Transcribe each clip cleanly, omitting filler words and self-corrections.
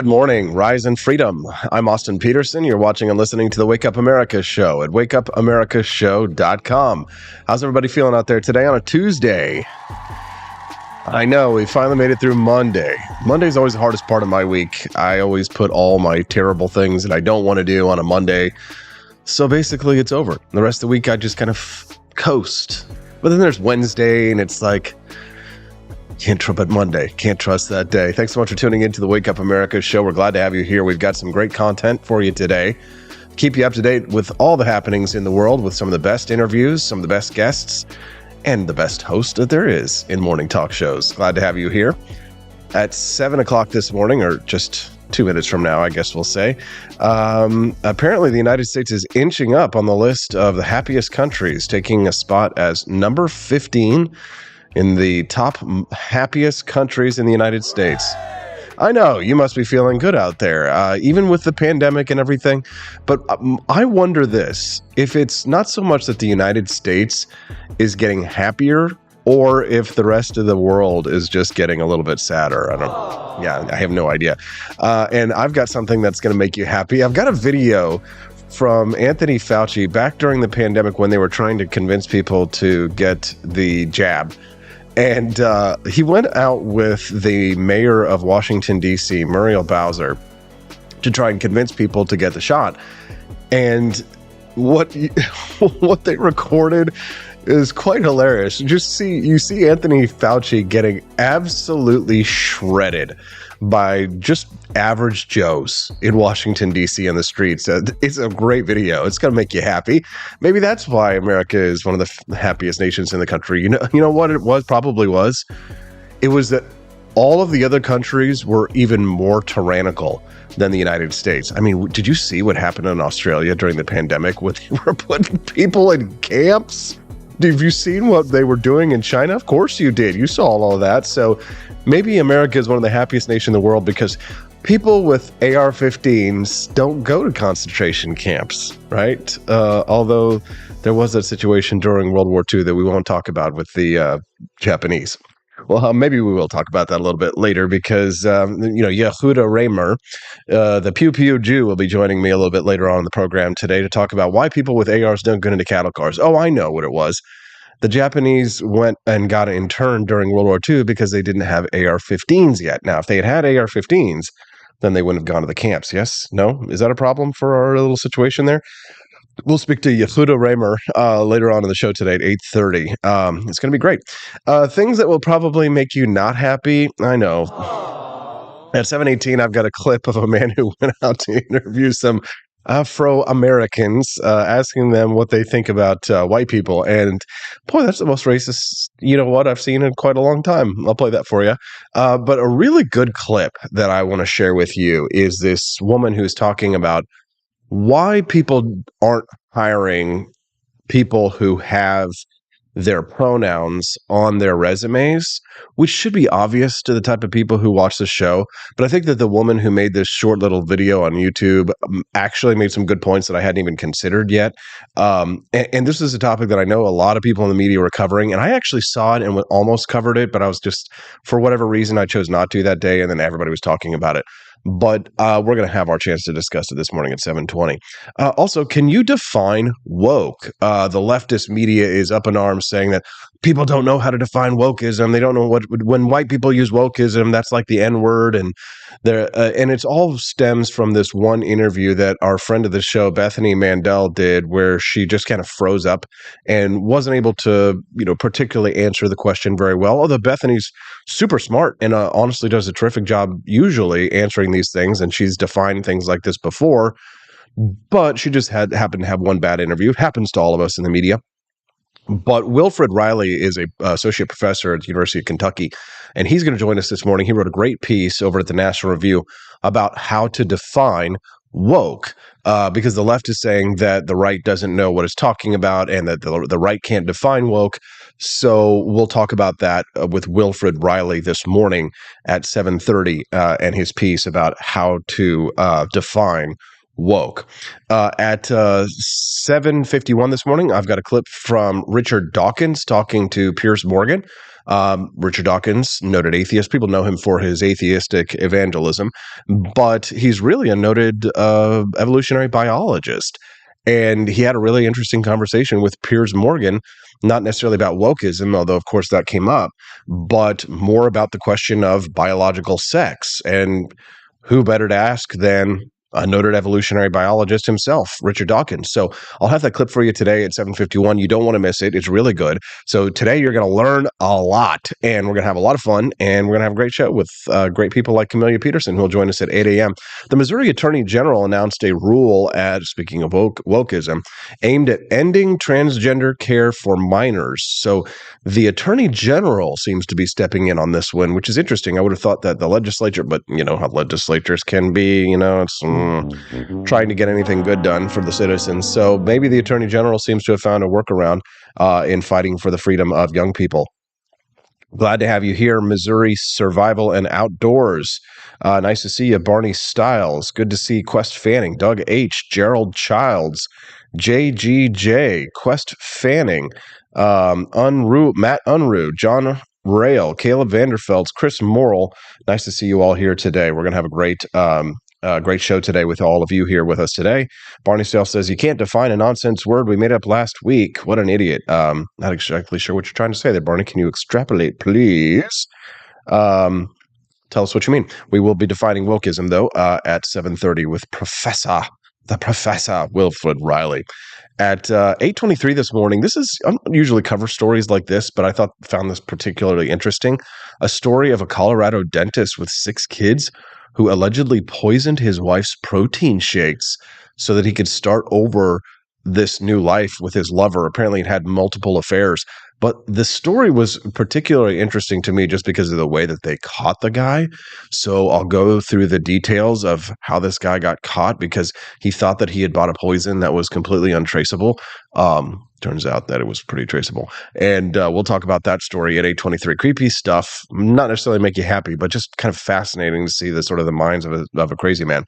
Good morning, Rise and Freedom. I'm Austin Peterson. You're watching and listening to the Wake Up America Show at wakeupamericashow.com. How's everybody feeling out there today on a Tuesday? I know, we finally made it through Monday. Monday's always the hardest part of my week. I always put all my terrible things that I don't want to do on a Monday. So basically, it's over. The rest of the week, I just kind of coast. But then there's Wednesday, and it's like, can't trust Monday. Can't trust that day. Thanks so much for tuning into the Wake Up America Show. We're glad to have you here. We've got some great content for you today. Keep you up to date with all the happenings in the world with some of the best interviews, some of the best guests, and the best host that there is in morning talk shows. Glad to have you here. At 7 o'clock this morning, or just 2 minutes from now, I guess we'll say, apparently the United States is inching up on the list of the happiest countries, taking a spot as number 15 in the top happiest countries in the United States. I know, you must be feeling good out there, even with the pandemic and everything. But I wonder this, if it's not so much that the United States is getting happier, or if the rest of the world is just getting a little bit sadder. I don't know. Yeah, I have no idea. And I've got something that's going to make you happy. I've got a video from Anthony Fauci back during the pandemic when they were trying to convince people to get the jab. And he went out with the mayor of Washington, D.C., Muriel Bowser, to try and convince people to get the shot. And what they recorded is quite hilarious. You see Anthony Fauci getting absolutely shredded by just average Joes in Washington, D.C. on the streets. It's a great video. It's going to make you happy. Maybe that's why America is one of the happiest nations in the country. You know what it was? Probably was. It was that all of the other countries were even more tyrannical than the United States. I mean, did you see what happened in Australia during the pandemic when they were putting people in camps? Have you seen what they were doing in China? Of course you did. You saw all of that. So maybe America is one of the happiest nations in the world because people with AR-15s don't go to concentration camps, right? Although there was a situation during World War II that we won't talk about with the Japanese. Well, maybe we will talk about that a little bit later because, Yehuda Remer, the Pew Pew Jew, will be joining me a little bit later on in the program today to talk about why people with ARs don't get into cattle cars. Oh, I know what it was. The Japanese went and got interned during World War II because they didn't have AR-15s yet. Now, if they had AR-15s, then they wouldn't have gone to the camps. Yes? No? Is that a problem for our little situation there? We'll speak to Yehuda Remer later on in the show today at 8:30. It's going to be great. Things that will probably make you not happy. I know. At 7:18, I've got a clip of a man who went out to interview some Afro-Americans, asking them what they think about white people. And boy, that's the most racist, I've seen in quite a long time. I'll play that for you. But a really good clip that I want to share with you is this woman who's talking about why people aren't hiring people who have their pronouns on their resumes, which should be obvious to the type of people who watch the show. But I think that the woman who made this short little video on YouTube actually made some good points that I hadn't even considered yet. And this is a topic that I know a lot of people in the media were covering, and I actually saw it and almost covered it, but I was just, for whatever reason, I chose not to that day, and then everybody was talking about it. But we're going to have our chance to discuss it this morning at 7:20. Also, can you define woke? The leftist media is up in arms saying that people don't know how to define wokeism. They don't know when white people use wokeism, that's like the N-word. And it's all stems from this one interview that our friend of the show, Bethany Mandel, did, where she just kind of froze up and wasn't able to, particularly answer the question very well. Although Bethany's super smart and honestly does a terrific job usually answering these things, and she's defined things like this before, but she just happened to have one bad interview. It happens to all of us in the media. But Wilfred Riley is a associate professor at the University of Kentucky, and he's going to join us this morning. He wrote a great piece over at the National Review about how to define woke, because the left is saying that the right doesn't know what it's talking about and that the right can't define woke. So we'll talk about that with Wilfred Riley this morning at 7:30 and his piece about how to define woke. At 7:51 this morning, I've got a clip from Richard Dawkins talking to Piers Morgan Richard Dawkins, noted atheist. People know him for his atheistic evangelism, but he's really a noted evolutionary biologist. And he had a really interesting conversation with Piers Morgan, not necessarily about wokeism, although, of course, that came up, but more about the question of biological sex. And who better to ask than a noted evolutionary biologist himself, Richard Dawkins. So I'll have that clip for you today at 7:51. You don't want to miss it. It's really good. So today you're going to learn a lot, and we're going to have a lot of fun, and we're going to have a great show with great people like Camelia Peterson, who will join us at 8 a.m. The Missouri Attorney General announced a rule speaking of wokeism, aimed at ending transgender care for minors. So the Attorney General seems to be stepping in on this one, which is interesting. I would have thought that the legislature, but you know how legislatures can be, it's trying to get anything good done for the citizens. So maybe the Attorney General seems to have found a workaround in fighting for the freedom of young people. Glad to have you here, Missouri Survival and Outdoors. Nice to see you, Barney Stiles. Good to see Quest Fanning, Doug H., Gerald Childs, JGJ, Quest Fanning, Matt Unruh, John Rail, Caleb Vanderfelds, Chris Morrill. Nice to see you all here today. We're going to have a great show today with all of you here with us today. Barney Stiles says, you can't define a nonsense word we made up last week. What an idiot. Not exactly sure what you're trying to say there, Barney. Can you extrapolate, please? Tell us what you mean. We will be defining wokeism, though, at 7:30 with the Professor Wilfred Riley. At 8:23 this morning, I don't usually cover stories like this, but I found this particularly interesting. A story of a Colorado dentist with 6 kids who allegedly poisoned his wife's protein shakes so that he could start over this new life with his lover. Apparently, he'd had multiple affairs. But the story was particularly interesting to me just because of the way that they caught the guy. So I'll go through the details of how this guy got caught because he thought that he had bought a poison that was completely untraceable. Turns out that it was pretty traceable. And we'll talk about that story at 8:23. Creepy stuff, not necessarily make you happy, but just kind of fascinating to see the sort of the minds of a crazy man.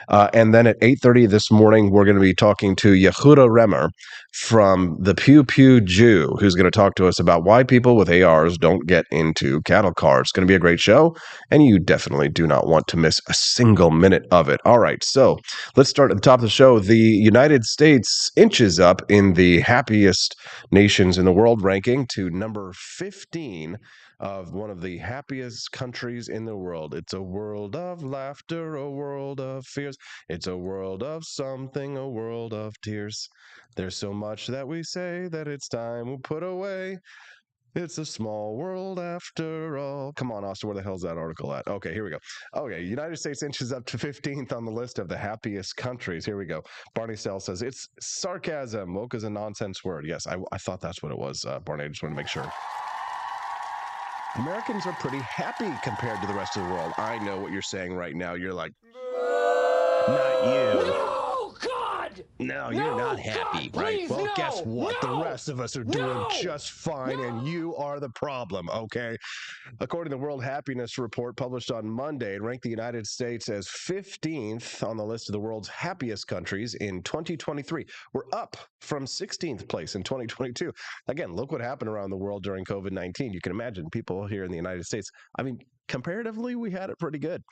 And then at 8:30 this morning, we're going to be talking to Yehuda Remer from the Pew Pew Jew, who's going to talk to us about why people with ARs don't get into cattle cars. It's going to be a great show, and you definitely do not want to miss a single minute of it. All right, so let's start at the top of the show. The United States inches up in the happiest nations in the world ranking to number 15 of one of the happiest countries in the world. It's a world of laughter, a world of fears. It's a world of something, a world of tears. There's so much that we say that it's time we put away. It's a small world after all. Come on, Austin, where the hell's that article at? Okay, here we go. Okay, United States inches up to 15th on the list of the happiest countries. Here we go. Barney Stiles says, it's sarcasm. Woke is a nonsense word. Yes, I thought that's what it was, Barney. I just want to make sure. Americans are pretty happy compared to the rest of the world. I know what you're saying right now. You're like, not you. No, God! No, you're not happy, God, right? please, Well, no, guess what? no, The rest of us are doing just fine, and you are the problem, okay? According to the World Happiness Report published on Monday, it ranked the United States as 15th on the list of the world's happiest countries in 2023. We're up from 16th place in 2022. Again, look what happened around the world during COVID-19. You can imagine people here in the United States. I mean, comparatively, we had it pretty good.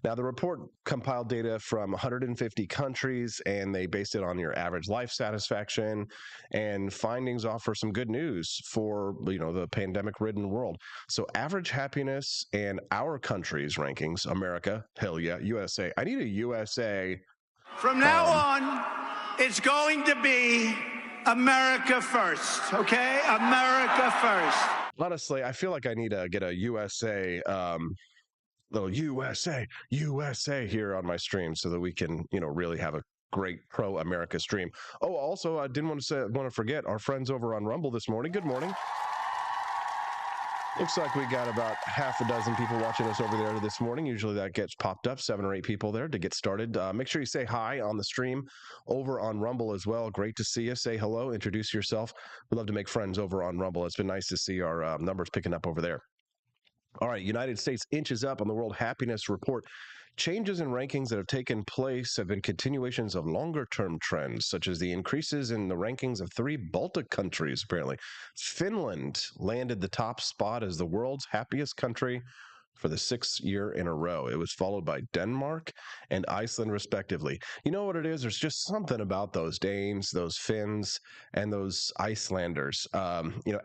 Now, the report compiled data from 150 countries, and they based it on your average life satisfaction, and findings offer some good news for, the pandemic-ridden world. So average happiness and our country's rankings, America, hell yeah, USA. I need a USA. From now on, it's going to be America first, okay? America first. Honestly, I feel like I need to get a USA, little USA here on my stream so that we can, really have a great pro-America stream. Oh, also, I didn't want to forget our friends over on Rumble this morning. Good morning. Looks like we got about half a dozen people watching us over there this morning. Usually that gets popped up, 7 or 8 people there to get started. Make sure you say hi on the stream over on Rumble as well. Great to see you. Say hello, introduce yourself. We'd love to make friends over on Rumble. It's been nice to see our numbers picking up over there. All right, United States inches up on the World Happiness Report. Changes in rankings that have taken place have been continuations of longer-term trends, such as the increases in the rankings of 3 Baltic countries, apparently. Finland landed the top spot as the world's happiest country for the 6th year in a row. It was followed by Denmark and Iceland, respectively. You know what it is? There's just something about those Danes, those Finns, and those Icelanders.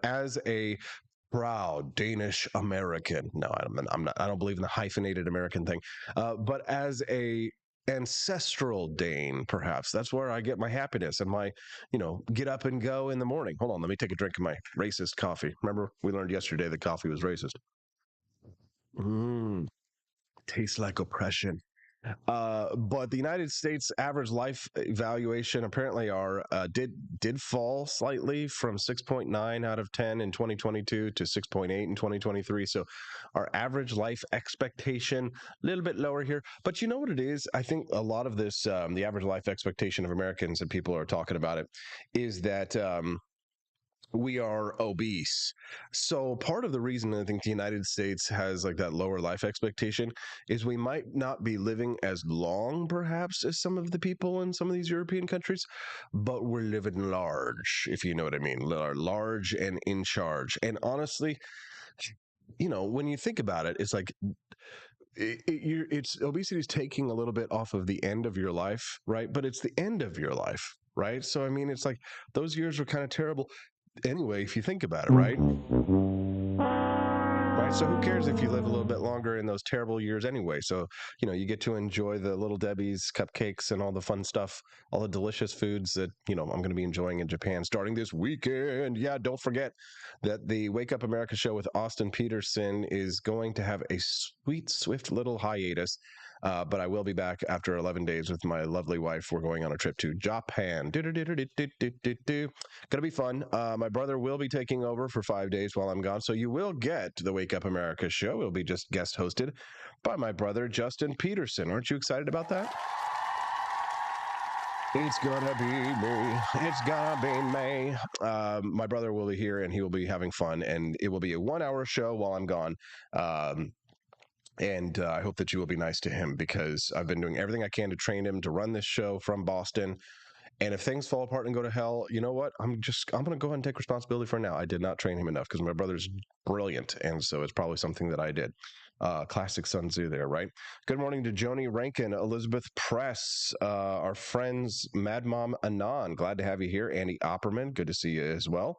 As a proud Danish American. No, I'm not. I don't believe in the hyphenated American thing. But as a ancestral Dane, perhaps that's where I get my happiness and my, get up and go in the morning. Hold on, let me take a drink of my racist coffee. Remember, we learned yesterday that coffee was racist. Tastes like oppression. But the United States average life evaluation apparently did fall slightly from 6.9 out of 10 in 2022 to 6.8 in 2023. So our average life expectation a little bit lower here. But you know what it is? I think a lot of this, the average life expectation of Americans, and people are talking about it, is that we are obese. So part of the reason I think the United States has like that lower life expectation is we might not be living as long perhaps as some of the people in some of these European countries, but we're living large, if you know what I mean. Large and in charge. And honestly, when you think about it, it's like obesity is taking a little bit off of the end of your life, right? But it's the end of your life, right? So I mean, it's like those years were kind of terrible anyway, if you think about it, right? Right. So who cares if you live a little bit longer in those terrible years anyway? So, you get to enjoy the Little Debbie's cupcakes and all the fun stuff, all the delicious foods that, I'm going to be enjoying in Japan starting this weekend. Yeah, don't forget that the Wake Up America show with Austin Peterson is going to have a sweet, swift little hiatus. But I will be back after 11 days with my lovely wife. We're going on a trip to Japan. Gonna be fun. My brother will be taking over for 5 days while I'm gone. So you will get the Wake Up America show. It'll be just guest hosted by my brother, Justin Peterson. Aren't you excited about that? It's gonna be me. It's gonna be me. My brother will be here and he will be having fun. And it will be a 1-hour show while I'm gone. And I hope that you will be nice to him because I've been doing everything I can to train him to run this show from Boston. And if things fall apart and go to hell, you know what? I'm going to go ahead and take responsibility for now. I did not train him enough because my brother's brilliant. And so it's probably something that I did. Classic Sun Tzu there, right? Good morning to Joni Rankin, Elizabeth Press, our friends, Mad Mom Anon. Glad to have you here. Andy Opperman, good to see you as well.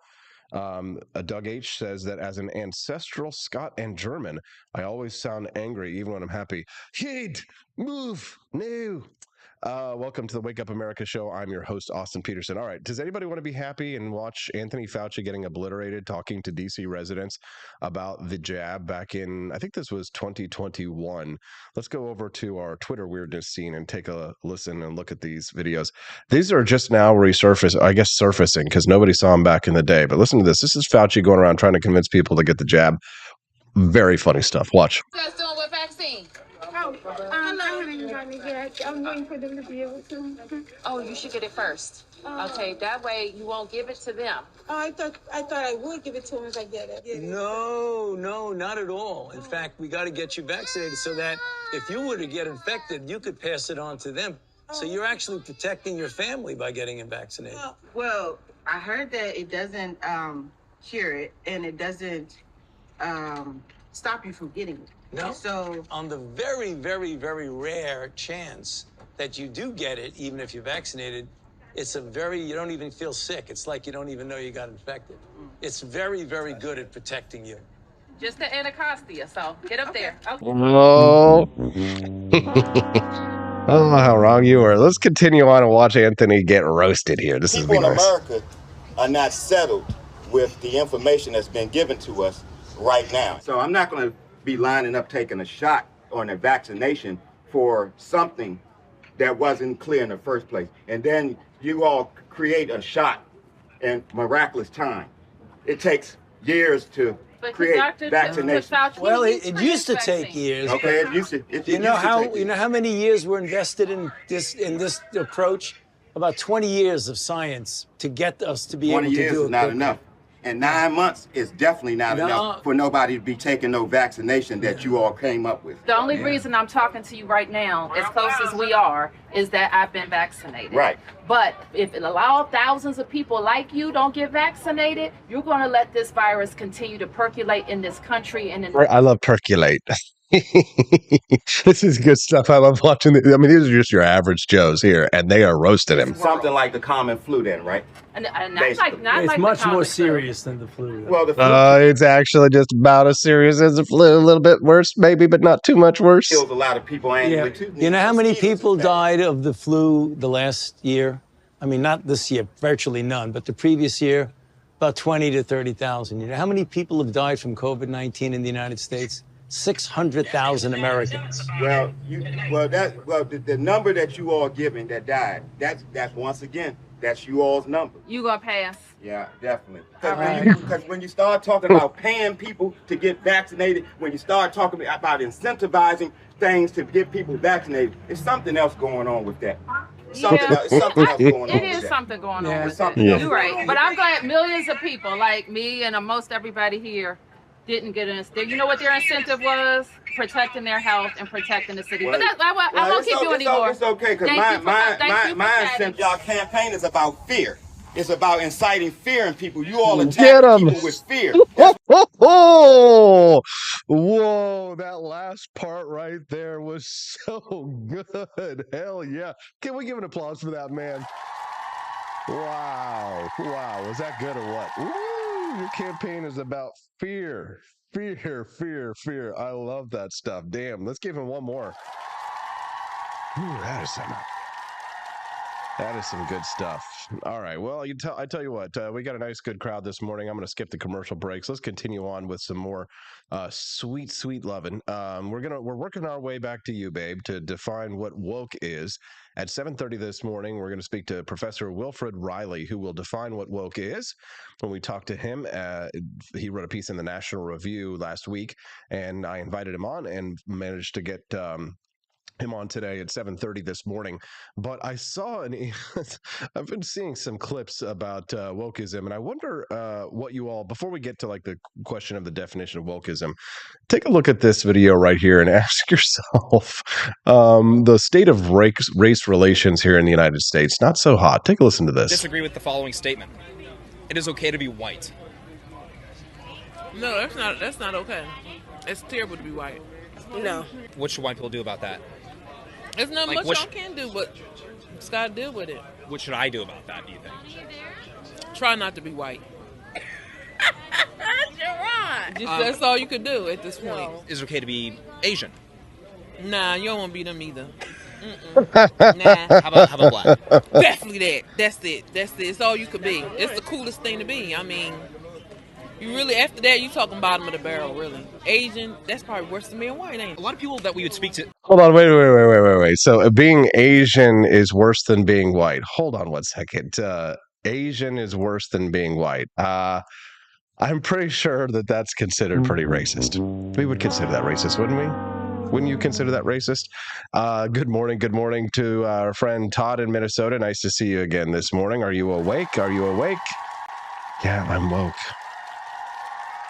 Doug H says that as an ancestral Scot and German, I always sound angry even when I'm happy. Hid, move, no. Welcome to the Wake Up America show. I'm your host, Austin Peterson. All right. Does anybody want to be happy and watch Anthony Fauci getting obliterated talking to DC residents about the jab back in, I think this was 2021. Let's go over to our Twitter weirdness scene and take a listen and look at these videos. These are just now surfacing because nobody saw them back in the day. But listen to this. This is Fauci going around trying to convince people to get the jab. Very funny stuff. Watch. What you guys doing with vaccine? I haven't gotten it yet. I'm waiting for them to be able to. Oh, you should get it first. Okay, that way you won't give it to them. Oh, I thought I would give it to them as I get it. No, not at all. In fact, we got to get you vaccinated so that if you were to get infected, you could pass it on to them. So you're actually protecting your family by getting it vaccinated. Well, I heard that it doesn't cure it and it doesn't stop you from getting it. No. So on the very, very, very rare chance that you do get it, even if you're vaccinated, you don't even feel sick. It's like you don't even know you got infected. It's very, very good at protecting you. Just the Anacostia, so get up there. Okay. Oh. Oh, how wrong you were. Let's continue on and watch Anthony get roasted here. This is People in nice. America are not settled with the information that's been given to us right now. So I'm not going to be lining up taking a shot or a vaccination for something that wasn't clear in the first place. And then you all create a shot in miraculous time. It takes years to create vaccination. Well, it used to take years. Okay, it used to. You know how many years were invested in this approach? About 20 years of science to get us to be able to do it. 20 years is not enough. And 9 months is definitely not enough for nobody to be taking no vaccination that you all came up with. The only reason I'm talking to you right now, as close as we are, is that I've been vaccinated. Right. But if it allows thousands of people like you don't get vaccinated, you're going to let this virus continue to percolate in this country. And I love percolate. This is good stuff. I love watching I mean, these are just your average Joes here, and they are roasting him. Something like the common flu then, right? not Basically. like It's the much more common serious than the flu. Well, the flu It's actually just about as serious as the flu, a little bit worse, maybe, but not too much worse. kills a lot of people annually too. You know how many people died of the flu the last year? I mean, not this year, virtually none, but the previous year, about 20 to 30,000. You know how many people have died from COVID-19 in the United States? 600,000 Americans. Well, the number that you all giving that died, that's once again, that's you all's number. You going to pass? Yeah, definitely. All right. Because when you start talking about paying people to get vaccinated, when you start talking about incentivizing things to get people vaccinated, there's something else going on with that. Something else going on. It is something going on with something it. else You're going right. on But with I'm glad millions of people like me and most everybody here didn't get an incentive. You know what their incentive was? Protecting their health and protecting the city. Well, but I won't keep you anymore. It's okay, because my incentive, y'all campaign is about fear. It's about inciting fear in people. You all attack people with fear. Whoa, that last part right there was so good. Hell yeah. Can we give an applause for that, man? Wow. Was that good or what? Woo, your campaign is about fear. Fear. I love that stuff. Damn, let's give him one more. Ooh, that is some good stuff. All right. Well, I tell you what, we got a nice, good crowd this morning. I'm going to skip the commercial breaks. Let's continue on with some more sweet loving. We're working our way back to you, babe, to define what woke is. At 7:30 this morning, we're going to speak to Professor Wilfred Riley, who will define what woke is. When we talk to him, he wrote a piece in the National Review last week, and I invited him on and managed to get him on today at 7:30 this morning. But I saw I've been seeing some clips about wokeism, and I wonder what you all, before we get to like the question of the definition of wokeism, take a look at this video right here and ask yourself the state of race relations here in the United States. Not so hot. Take a listen to this. Disagree with the following statement. It is okay to be white. No, that's not okay. It's terrible to be white. No. What should white people do about that? There's not much y'all can do, but just gotta deal with it. What should I do about that, do you think? Try not to be white. That's all you could do at this point. Is it okay to be Asian? Nah, you don't want to be them either. Nah. How about black? Definitely that. That's it. It's all you could be. It's the coolest thing to be. I mean, you really, after that, you talking bottom of the barrel, really. Asian, that's probably worse than being white, ain't it? A lot of people that we would speak to... Hold on, wait. So being Asian is worse than being white. Hold on 1 second. Asian is worse than being white. I'm pretty sure that's considered pretty racist. We would consider that racist, wouldn't we? Wouldn't you consider that racist? Good morning to our friend Todd in Minnesota. Nice to see you again this morning. Are you awake? Yeah, I'm woke.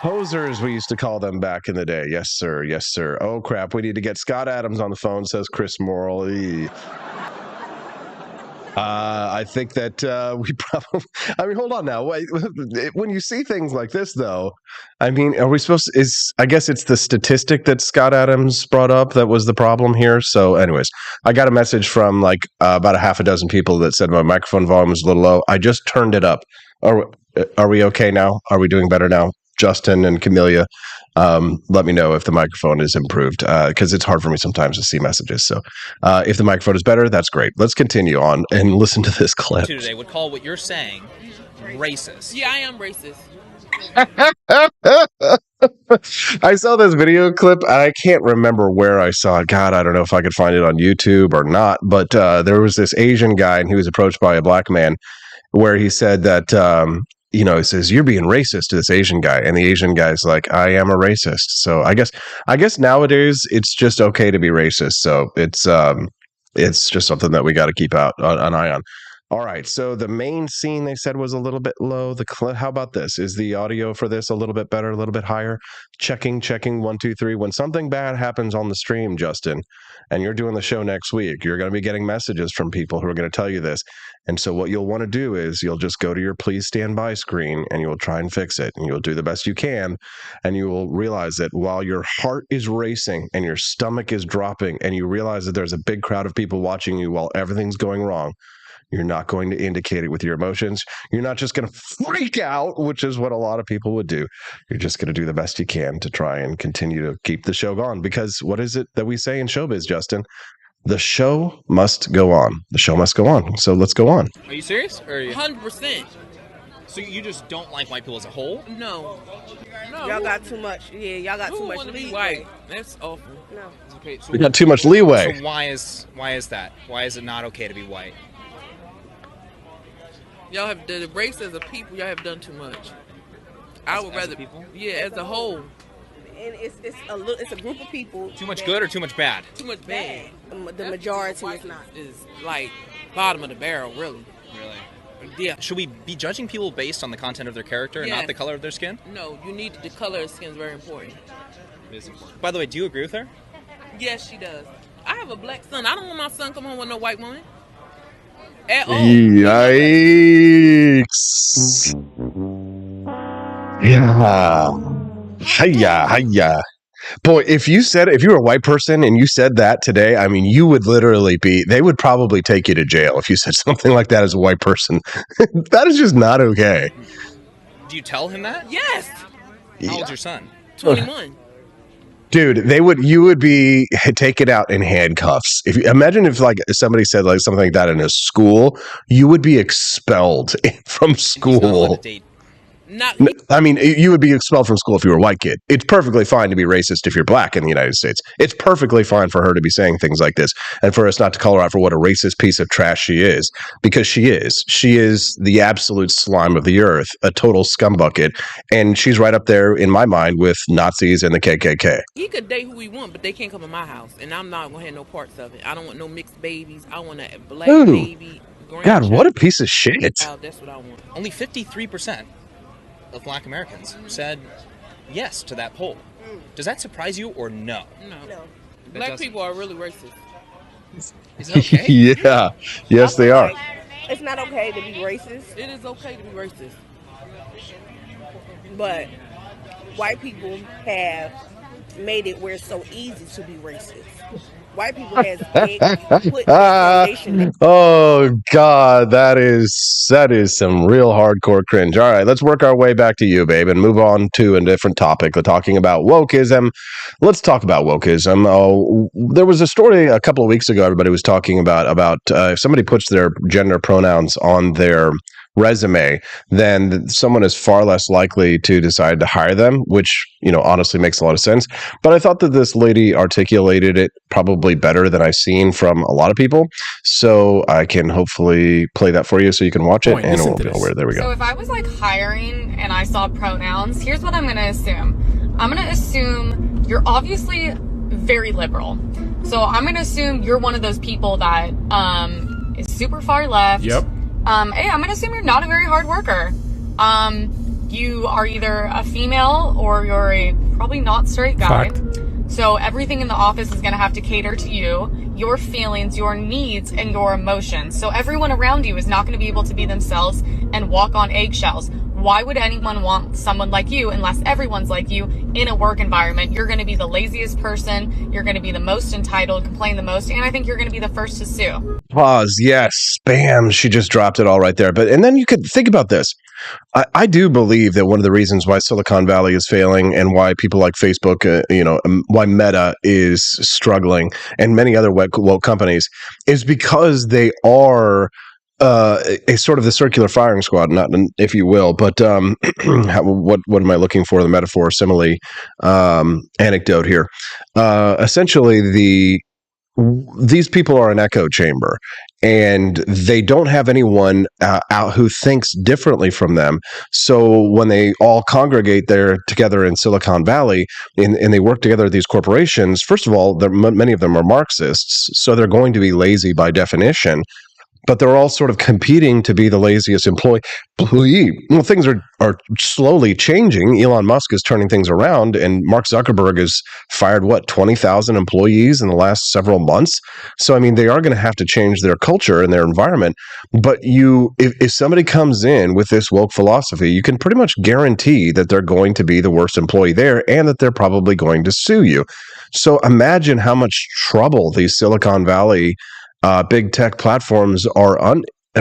Hosers, we used to call them back in the day. Yes, sir. Oh, crap. We need to get Scott Adams on the phone, says Chris Morrill. I think that we probably... I mean, hold on now. Wait, when you see things like this, though, I mean, are we supposed to... I guess it's the statistic that Scott Adams brought up that was the problem here. So anyways, I got a message from like about a half a dozen people that said my microphone volume was a little low. I just turned it up. Are we okay now? Are we doing better now? Justin and Camellia, let me know if the microphone is improved, because it's hard for me sometimes to see messages. So if the microphone is better, that's great. Let's continue on and listen to this clip. Today would call what you're saying racist. Yeah, I am racist. I saw this video clip. I can't remember where I saw it. God, I don't know if I could find it on YouTube or not. But there was this Asian guy, and he was approached by a black man where he said that... he says, you're being racist to this Asian guy. And the Asian guy's like, I am a racist. So I guess nowadays it's just okay to be racist. So it's just something that we got to keep an eye on. All right. So the main scene they said was a little bit low. How about this? Is the audio for this a little bit better, a little bit higher? Checking, 1, 2, 3. When something bad happens on the stream, Justin, and you're doing the show next week, you're going to be getting messages from people who are going to tell you this. And so what you'll want to do is you'll just go to your please stand by screen and you'll try and fix it. And you'll do the best you can. And you will realize that while your heart is racing and your stomach is dropping and you realize that there's a big crowd of people watching you while everything's going wrong, you're not going to indicate it with your emotions. You're not just going to freak out, which is what a lot of people would do. You're just going to do the best you can to try and continue to keep the show going. Because what is it that we say in showbiz, Justin? The show must go on. The show must go on. So let's go on. Are you serious? Or are you... 100%. So you just don't like white people as a whole? No. Y'all got too much. Yeah, y'all got too much want to be leeway. white? That's awful. No. Okay, so We got too much leeway. So why is that? Why is it not okay to be white? Y'all have the race as a people. Y'all have done too much. I would rather people. Yeah, as a whole. And it's a group of people. Too much good or too much bad? Too much bad. The majority is not. Is like bottom of the barrel, really. Really? Yeah. Should we be judging people based on the content of their character and Yes. not the color of their skin? No, you need the color of skin is very important. It is important. By the way, do you agree with her? Yes, she does. I have a black son. I don't want my son come home with no white woman. At all. Yikes. Yeah. Hiya. Boy, if you were a white person and you said that today, I mean, you would literally they would probably take you to jail if you said something like that as a white person. That is just not okay. Do you tell him that? Yes. How old's your son? 21. Dude, you would be taken out in handcuffs. Imagine if like somebody said like something like that in a school, you would be expelled from school. I mean, you would be expelled from school if you were a white kid. It's perfectly fine to be racist if you're black in the United States. It's perfectly fine for her to be saying things like this and for us not to call her out for what a racist piece of trash she is, because she is. She is the absolute slime of the earth, a total scumbucket, and she's right up there in my mind with Nazis and the KKK. He could date who he want, but they can't come in my house, and I'm not gonna have no parts of it. I don't want no mixed babies. I want a black baby. God, what a piece of shit. That's what I want. Only 53% of black Americans said yes to that poll. Does that surprise you or no? No. Black people are really racist. Is it okay? Yeah. Yes, they are. It's not okay to be racist. It is okay to be racist. But white people have made it where it's so easy to be racist. White people has put foundation. Oh God, that is some real hardcore cringe. All right, let's work our way back to you, babe, and move on to a different topic. We're talking about wokeism. Let's talk about wokeism. There was a story a couple of weeks ago. Everybody was talking about if somebody puts their gender pronouns on their resume, then someone is far less likely to decide to hire them, which, honestly makes a lot of sense. But I thought that this lady articulated it probably better than I've seen from a lot of people. So I can hopefully play that for you so you can watch it, and it won't be nowhere. There we go. So if I was like hiring and I saw pronouns, here's what I'm going to assume. I'm going to assume you're obviously very liberal. So I'm going to assume you're one of those people that is super far left. Yep. Hey, I'm gonna assume you're not a very hard worker. You are either a female or you're a probably not straight guy. Fact. So everything in the office is gonna have to cater to you, your feelings, your needs, and your emotions. So everyone around you is not gonna be able to be themselves and walk on eggshells. Why would anyone want someone like you unless everyone's like you in a work environment? You're going to be the laziest person. You're going to be the most entitled, complain the most, and I think you're going to be the first to sue. Pause. Yes. Bam. She just dropped it all right there. And then you could think about this. I do believe that one of the reasons why Silicon Valley is failing and why people like Facebook, why Meta is struggling and many other woke companies is because they are a sort of the circular firing squad, not if you will, but what am I looking for? The metaphor, simile, anecdote here. Essentially, these people are an echo chamber, and they don't have anyone out who thinks differently from them. So when they all congregate there together in Silicon Valley and they work together at these corporations, first of all, many of them are Marxists, so they're going to be lazy by definition. but they're all sort of competing to be the laziest employee. Well, things are slowly changing. Elon Musk is turning things around, and Mark Zuckerberg has fired, 20,000 employees in the last several months. So, I mean, they are going to have to change their culture and their environment. But if somebody comes in with this woke philosophy, you can pretty much guarantee that they're going to be the worst employee there and that they're probably going to sue you. So imagine how much trouble these Silicon Valley big tech platforms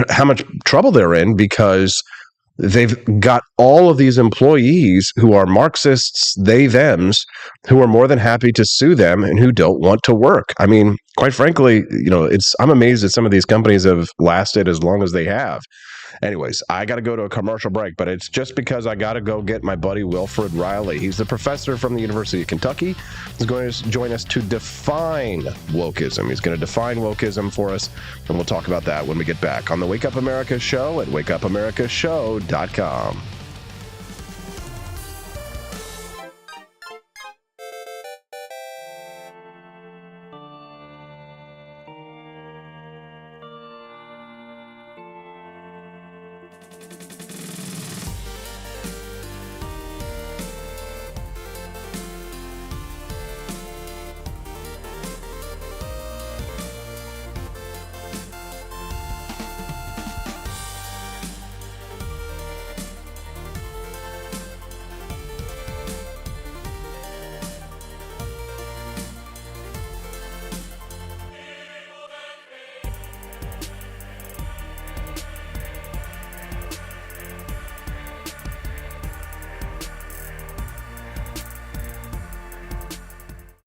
how much trouble they're in, because they've got all of these employees who are Marxists, thems, who are more than happy to sue them and who don't want to work. I mean, quite frankly, I'm amazed that some of these companies have lasted as long as they have. Anyways, I got to go to a commercial break, but it's just because I got to go get my buddy Wilfred Riley. He's the professor from the University of Kentucky. He's going to join us to define wokeism. He's going to define wokeism for us, and we'll talk about that when we get back on the Wake Up America Show at wakeupAmericaShow.com.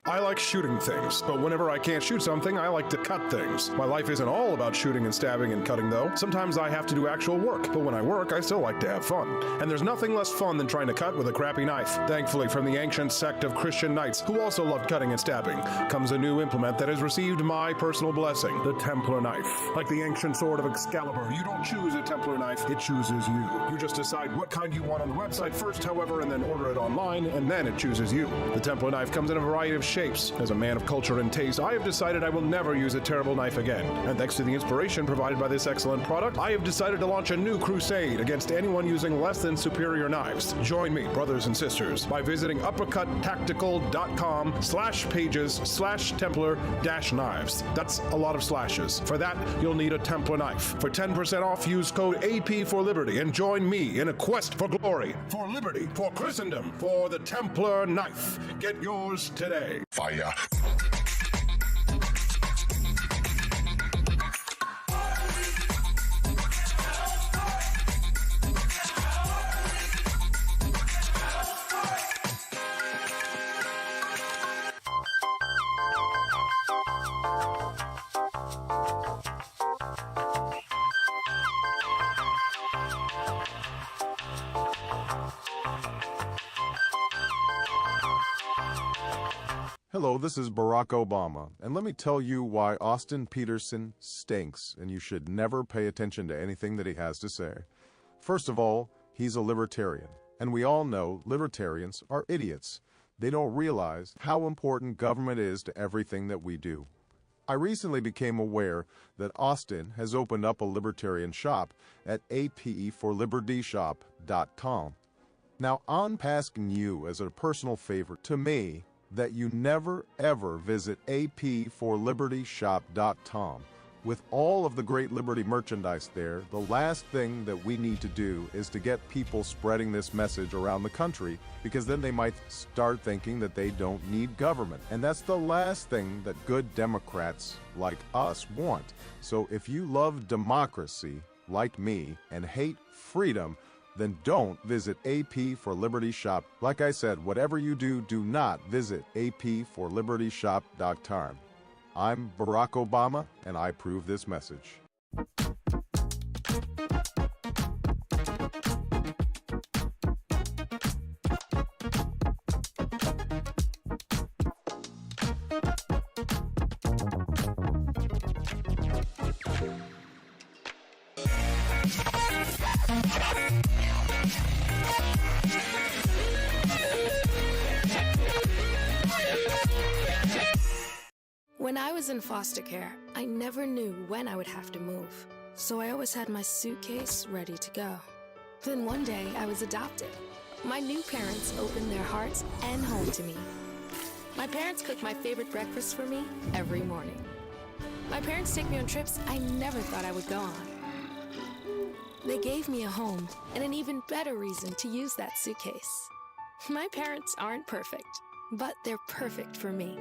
I like shooting things, but whenever I can't shoot something, I like to cut things. My life isn't all about shooting and stabbing and cutting, though. Sometimes I have to do actual work, but when I work, I still like to have fun. And there's nothing less fun than trying to cut with a crappy knife. Thankfully, from the ancient sect of Christian knights, who also loved cutting and stabbing, comes a new implement that has received my personal blessing, the Templar knife. Like the ancient sword of Excalibur, you don't choose a Templar knife, it chooses you. You just decide what kind you want on the website first, however, and then order it online, and then it chooses you. The Templar knife comes in a variety of shapes. As a man of culture and taste, I have decided I will never use a terrible knife again. And thanks to the inspiration provided by this excellent product, I have decided to launch a new crusade against anyone using less than superior knives. Join me, brothers and sisters, by visiting uppercuttactical.com/pages/Templar-knives. That's a lot of slashes. For that, you'll need a Templar knife. For 10% off, use code AP for Liberty and join me in a quest for glory, for liberty, for Christendom, for the Templar knife. Get yours today. Fire. Hello, this is Barack Obama, and let me tell you why Austin Peterson stinks, and you should never pay attention to anything that he has to say. First of all, he's a libertarian, and we all know libertarians are idiots. They don't realize how important government is to everything that we do. I recently became aware that Austin has opened up a libertarian shop at apeforlibertyshop.com. Now, I'm asking you as a personal favor to me that you never ever visit apeforlibertyshop.com. With all of the great Liberty merchandise there, the last thing that we need to do is to get people spreading this message around the country, because then they might start thinking that they don't need government. And that's the last thing that good Democrats like us want. So if you love democracy, like me, and hate freedom, then don't visit AP for Liberty Shop. Like I said, whatever you do, do not visit aporlibertyshop.com. I'm Barack Obama, and I approve this message. When I was in foster care, I never knew when I would have to move. So I always had my suitcase ready to go. Then one day I was adopted. My new parents opened their hearts and home to me. My parents cook my favorite breakfast for me every morning. My parents take me on trips I never thought I would go on. They gave me a home and an even better reason to use that suitcase. My parents aren't perfect, but they're perfect for me.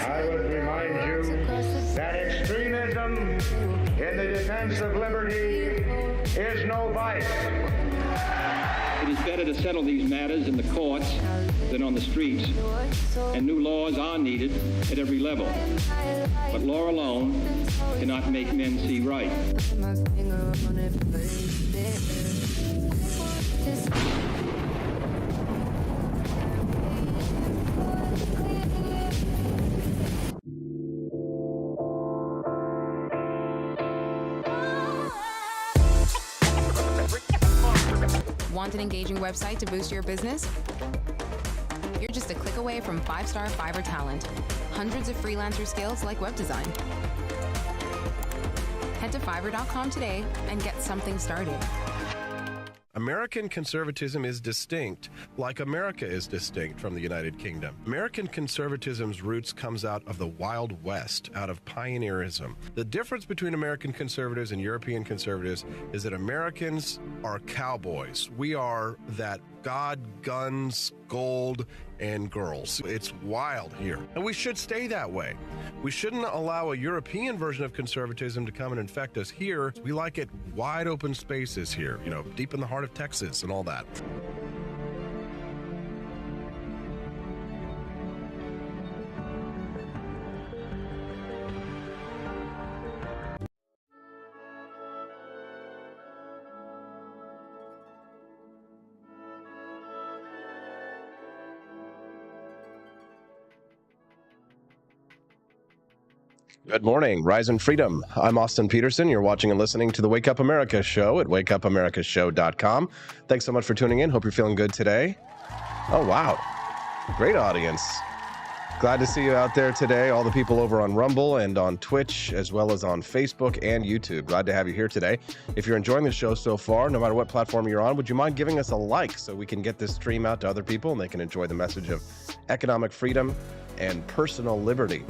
I would remind you that extremism in the defense of liberty is no vice. It is better to settle these matters in the courts than on the streets, and new laws are needed at every level. But law alone cannot make men see right. Want an engaging website to boost your business? You're just a click away from 5-star Fiverr talent. Hundreds of freelancer skills like web design. Head to Fiverr.com today and get something started. American conservatism is distinct, like America is distinct from the United Kingdom. American conservatism's roots comes out of the Wild West, out of pioneerism. The difference between American conservatives and European conservatives is that Americans are cowboys. We are that God, guns, gold, and girls. It's wild here, and we should stay that way. We shouldn't allow a European version of conservatism to come and infect us here. We like it wide open spaces here, deep in the heart of Texas and all that. Good morning, Rise and Freedom. I'm Austin Peterson. You're watching and listening to the Wake Up America show at wakeupAmericashow.com. Thanks so much for tuning in. Hope you're feeling good today. Oh, wow. Great audience. Glad to see you out there today. All the people over on Rumble and on Twitch, as well as on Facebook and YouTube. Glad to have you here today. If you're enjoying the show so far, no matter what platform you're on, would you mind giving us a like so we can get this stream out to other people and they can enjoy the message of economic freedom and personal liberty?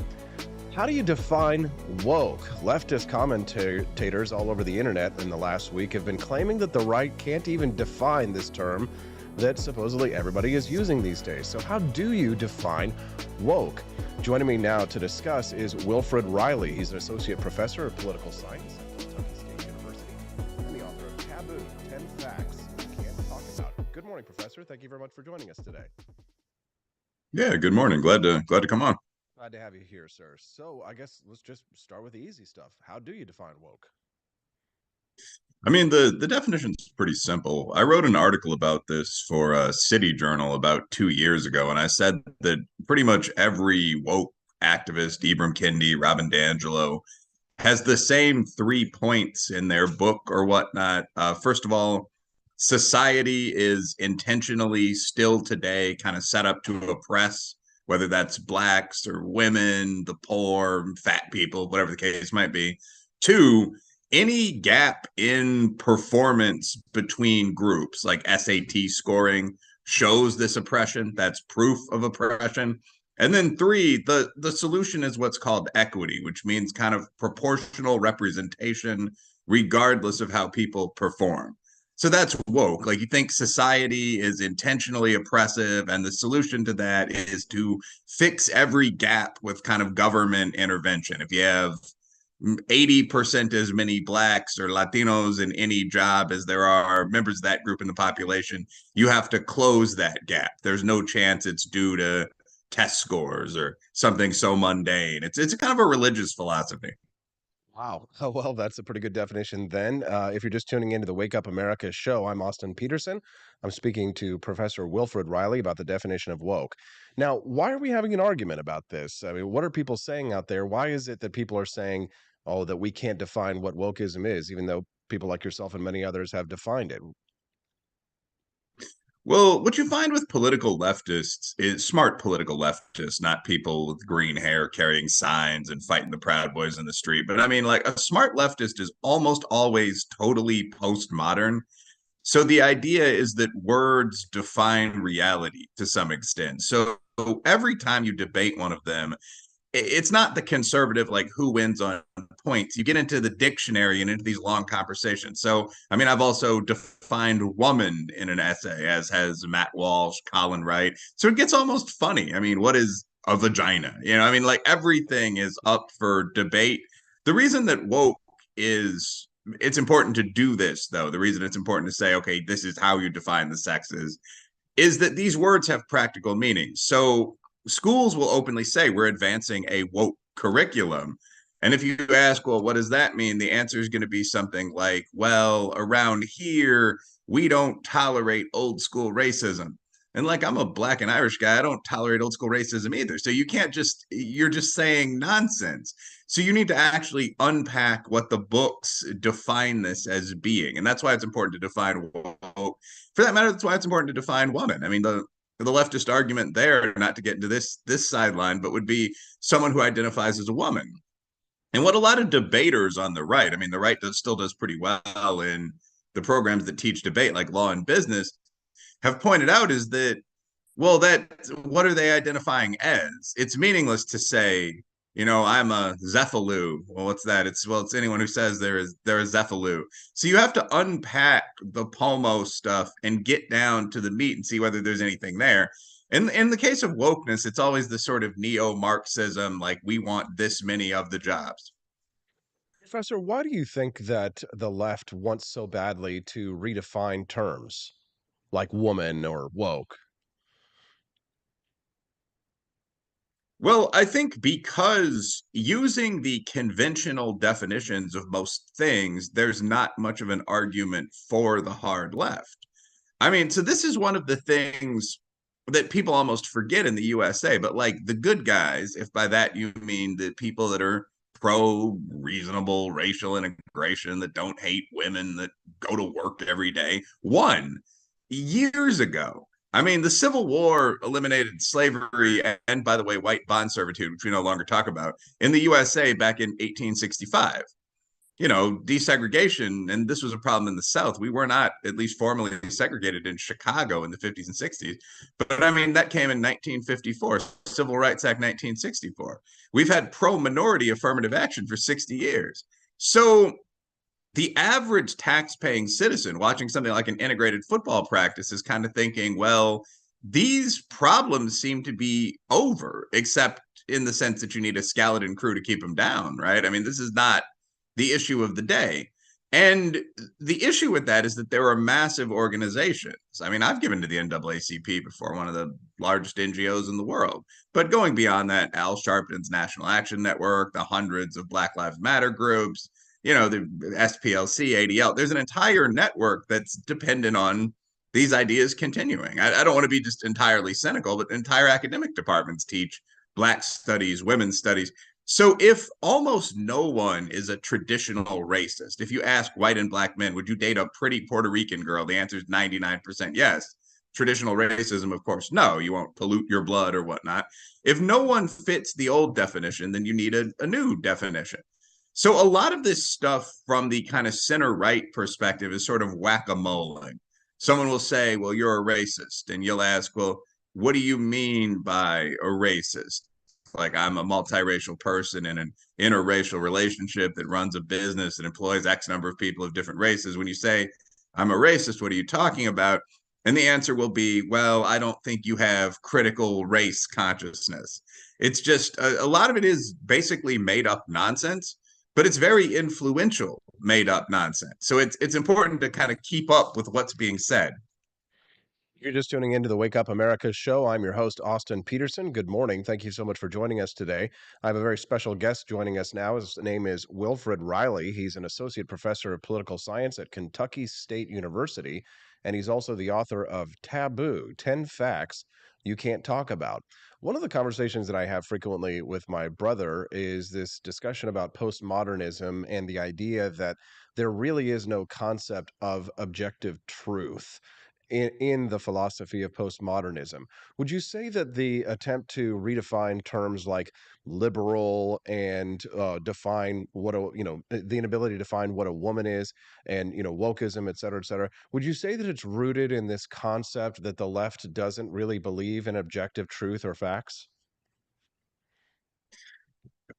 How do you define woke? Leftist commentators all over the internet in the last week have been claiming that the right can't even define this term that supposedly everybody is using these days. So how do you define woke? Joining me now to discuss is Wilfred Riley. He's an associate professor of political science at Kentucky State University and the author of Taboo, 10 Facts You Can't Talk About. Good morning, Professor. Thank you very much for joining us today. Yeah, good morning. Glad to come on. Glad to have you here, sir. So I guess let's just start with the easy stuff. How do you define woke? I mean, the definition's pretty simple. I wrote an article about this for a City Journal about 2 years ago, and I said that pretty much every woke activist, Ibram Kendi, Robin DiAngelo, has the same 3 points in their book or whatnot. First of all, society is intentionally still today kind of set up to oppress, whether that's blacks or women, the poor, fat people, whatever the case might be. 2, any gap in performance between groups, like SAT scoring, shows this oppression. That's proof of oppression. And then 3, the solution is what's called equity, which means kind of proportional representation, regardless of how people perform. So that's woke. Like, you think society is intentionally oppressive, and the solution to that is to fix every gap with kind of government intervention. If you have 80% as many blacks or Latinos in any job as there are members of that group in the population, you have to close that gap. There's no chance it's due to test scores or something so mundane. It's kind of a religious philosophy. Wow. Oh, well, that's a pretty good definition then. If you're just tuning into the Wake Up America show, I'm Austin Peterson. I'm speaking to Professor Wilfred Riley about the definition of woke. Now, why are we having an argument about this? I mean, what are people saying out there? Why is it that people are saying, oh, that we can't define what wokeism is, even though people like yourself and many others have defined it? Well, what you find with political leftists is smart political leftists, not people with green hair carrying signs and fighting the Proud Boys in the street. But I mean, like a smart leftist is almost always totally postmodern. So the idea is that words define reality to some extent. So every time you debate one of them, it's not the conservative like who wins on points. You get into the dictionary and into these long conversations. So I mean, I've also defined woman in an essay, as has Matt Walsh, Colin Wright. So it gets almost funny. I mean, what is a vagina? I mean, like everything is up for debate. The reason that woke is it's important to do this, though. The reason it's important to say, okay, this is how you define the sexes, is that these words have practical meaning. So schools will openly say we're advancing a woke curriculum. And if you ask, well, what does that mean? The answer is going to be something like, well, around here, we don't tolerate old school racism. And like, I'm a black and Irish guy. I don't tolerate old school racism either. So you're just saying nonsense. So you need to actually unpack what the books define this as being. And that's why it's important to define woke. For that matter, that's why it's important to define woman. I mean, the leftist argument there, not to get into this sideline, but would be someone who identifies as a woman. And what a lot of debaters on the right, I mean, the right still does pretty well in the programs that teach debate, like Law and Business, have pointed out is that, well, what are they identifying as? It's meaningless to say, I'm a Zephalu. Well, what's that? It's anyone who says they're a Zephalu. So you have to unpack the Pomo stuff and get down to the meat and see whether there's anything there. In the case of wokeness, it's always the sort of neo-Marxism, like we want this many of the jobs. Professor, why do you think that the left wants so badly to redefine terms like woman or woke? Well, I think because using the conventional definitions of most things, there's not much of an argument for the hard left. I mean, so this is one of the things that people almost forget in the USA, but like the good guys, if by that you mean the people that are pro reasonable racial integration, that don't hate women, that go to work every day, won years ago. I mean, the Civil War eliminated slavery and, by the way, white bond servitude, which we no longer talk about, in the USA back in 1865. Desegregation, and this was a problem in the South. We were not, at least formally, segregated in Chicago in the 50s and 60s. But I mean, that came in 1954, Civil Rights Act 1964. We've had pro-minority affirmative action for 60 years. So the average tax-paying citizen watching something like an integrated football practice is kind of thinking, well, these problems seem to be over, except in the sense that you need a skeleton crew to keep them down, right? I mean, this is not the issue of the day. And the issue with that is that there are massive organizations. I mean, I've given to the NAACP before, one of the largest NGOs in the world. But going beyond that, Al Sharpton's National Action Network, the hundreds of Black Lives Matter groups, the SPLC, ADL, there's an entire network that's dependent on these ideas continuing. I don't want to be just entirely cynical, but entire academic departments teach Black studies, women's studies. So if almost no one is a traditional racist, if you ask white and Black men, would you date a pretty Puerto Rican girl? The answer is 99% yes. Traditional racism, of course, no, you won't pollute your blood or whatnot. If no one fits the old definition, then you need a new definition. So a lot of this stuff from the kind of center-right perspective is sort of whack-a-mole. Someone will say, well, you're a racist. And you'll ask, well, what do you mean by a racist? Like, I'm a multiracial person in an interracial relationship that runs a business that employs X number of people of different races. When you say, I'm a racist, what are you talking about? And the answer will be, well, I don't think you have critical race consciousness. It's just a lot of it is basically made up nonsense, but it's very influential made up nonsense. So it's important to kind of keep up with what's being said. You're just tuning into the Wake Up America show. I'm your host, Austin Peterson. Good morning. Thank you so much for joining us today. I have a very special guest joining us now. His name is Wilfred Riley. He's an associate professor of political science at Kentucky State University, and he's also the author of Taboo, 10 Facts You Can't Talk About. One of the conversations that I have frequently with my brother is this discussion about postmodernism and the idea that there really is no concept of objective truth. in the philosophy of postmodernism. Would you say that the attempt to redefine terms like liberal and define what a the inability to define what a woman is, and wokeism, et cetera, would you say that it's rooted in this concept that the left doesn't really believe in objective truth or facts?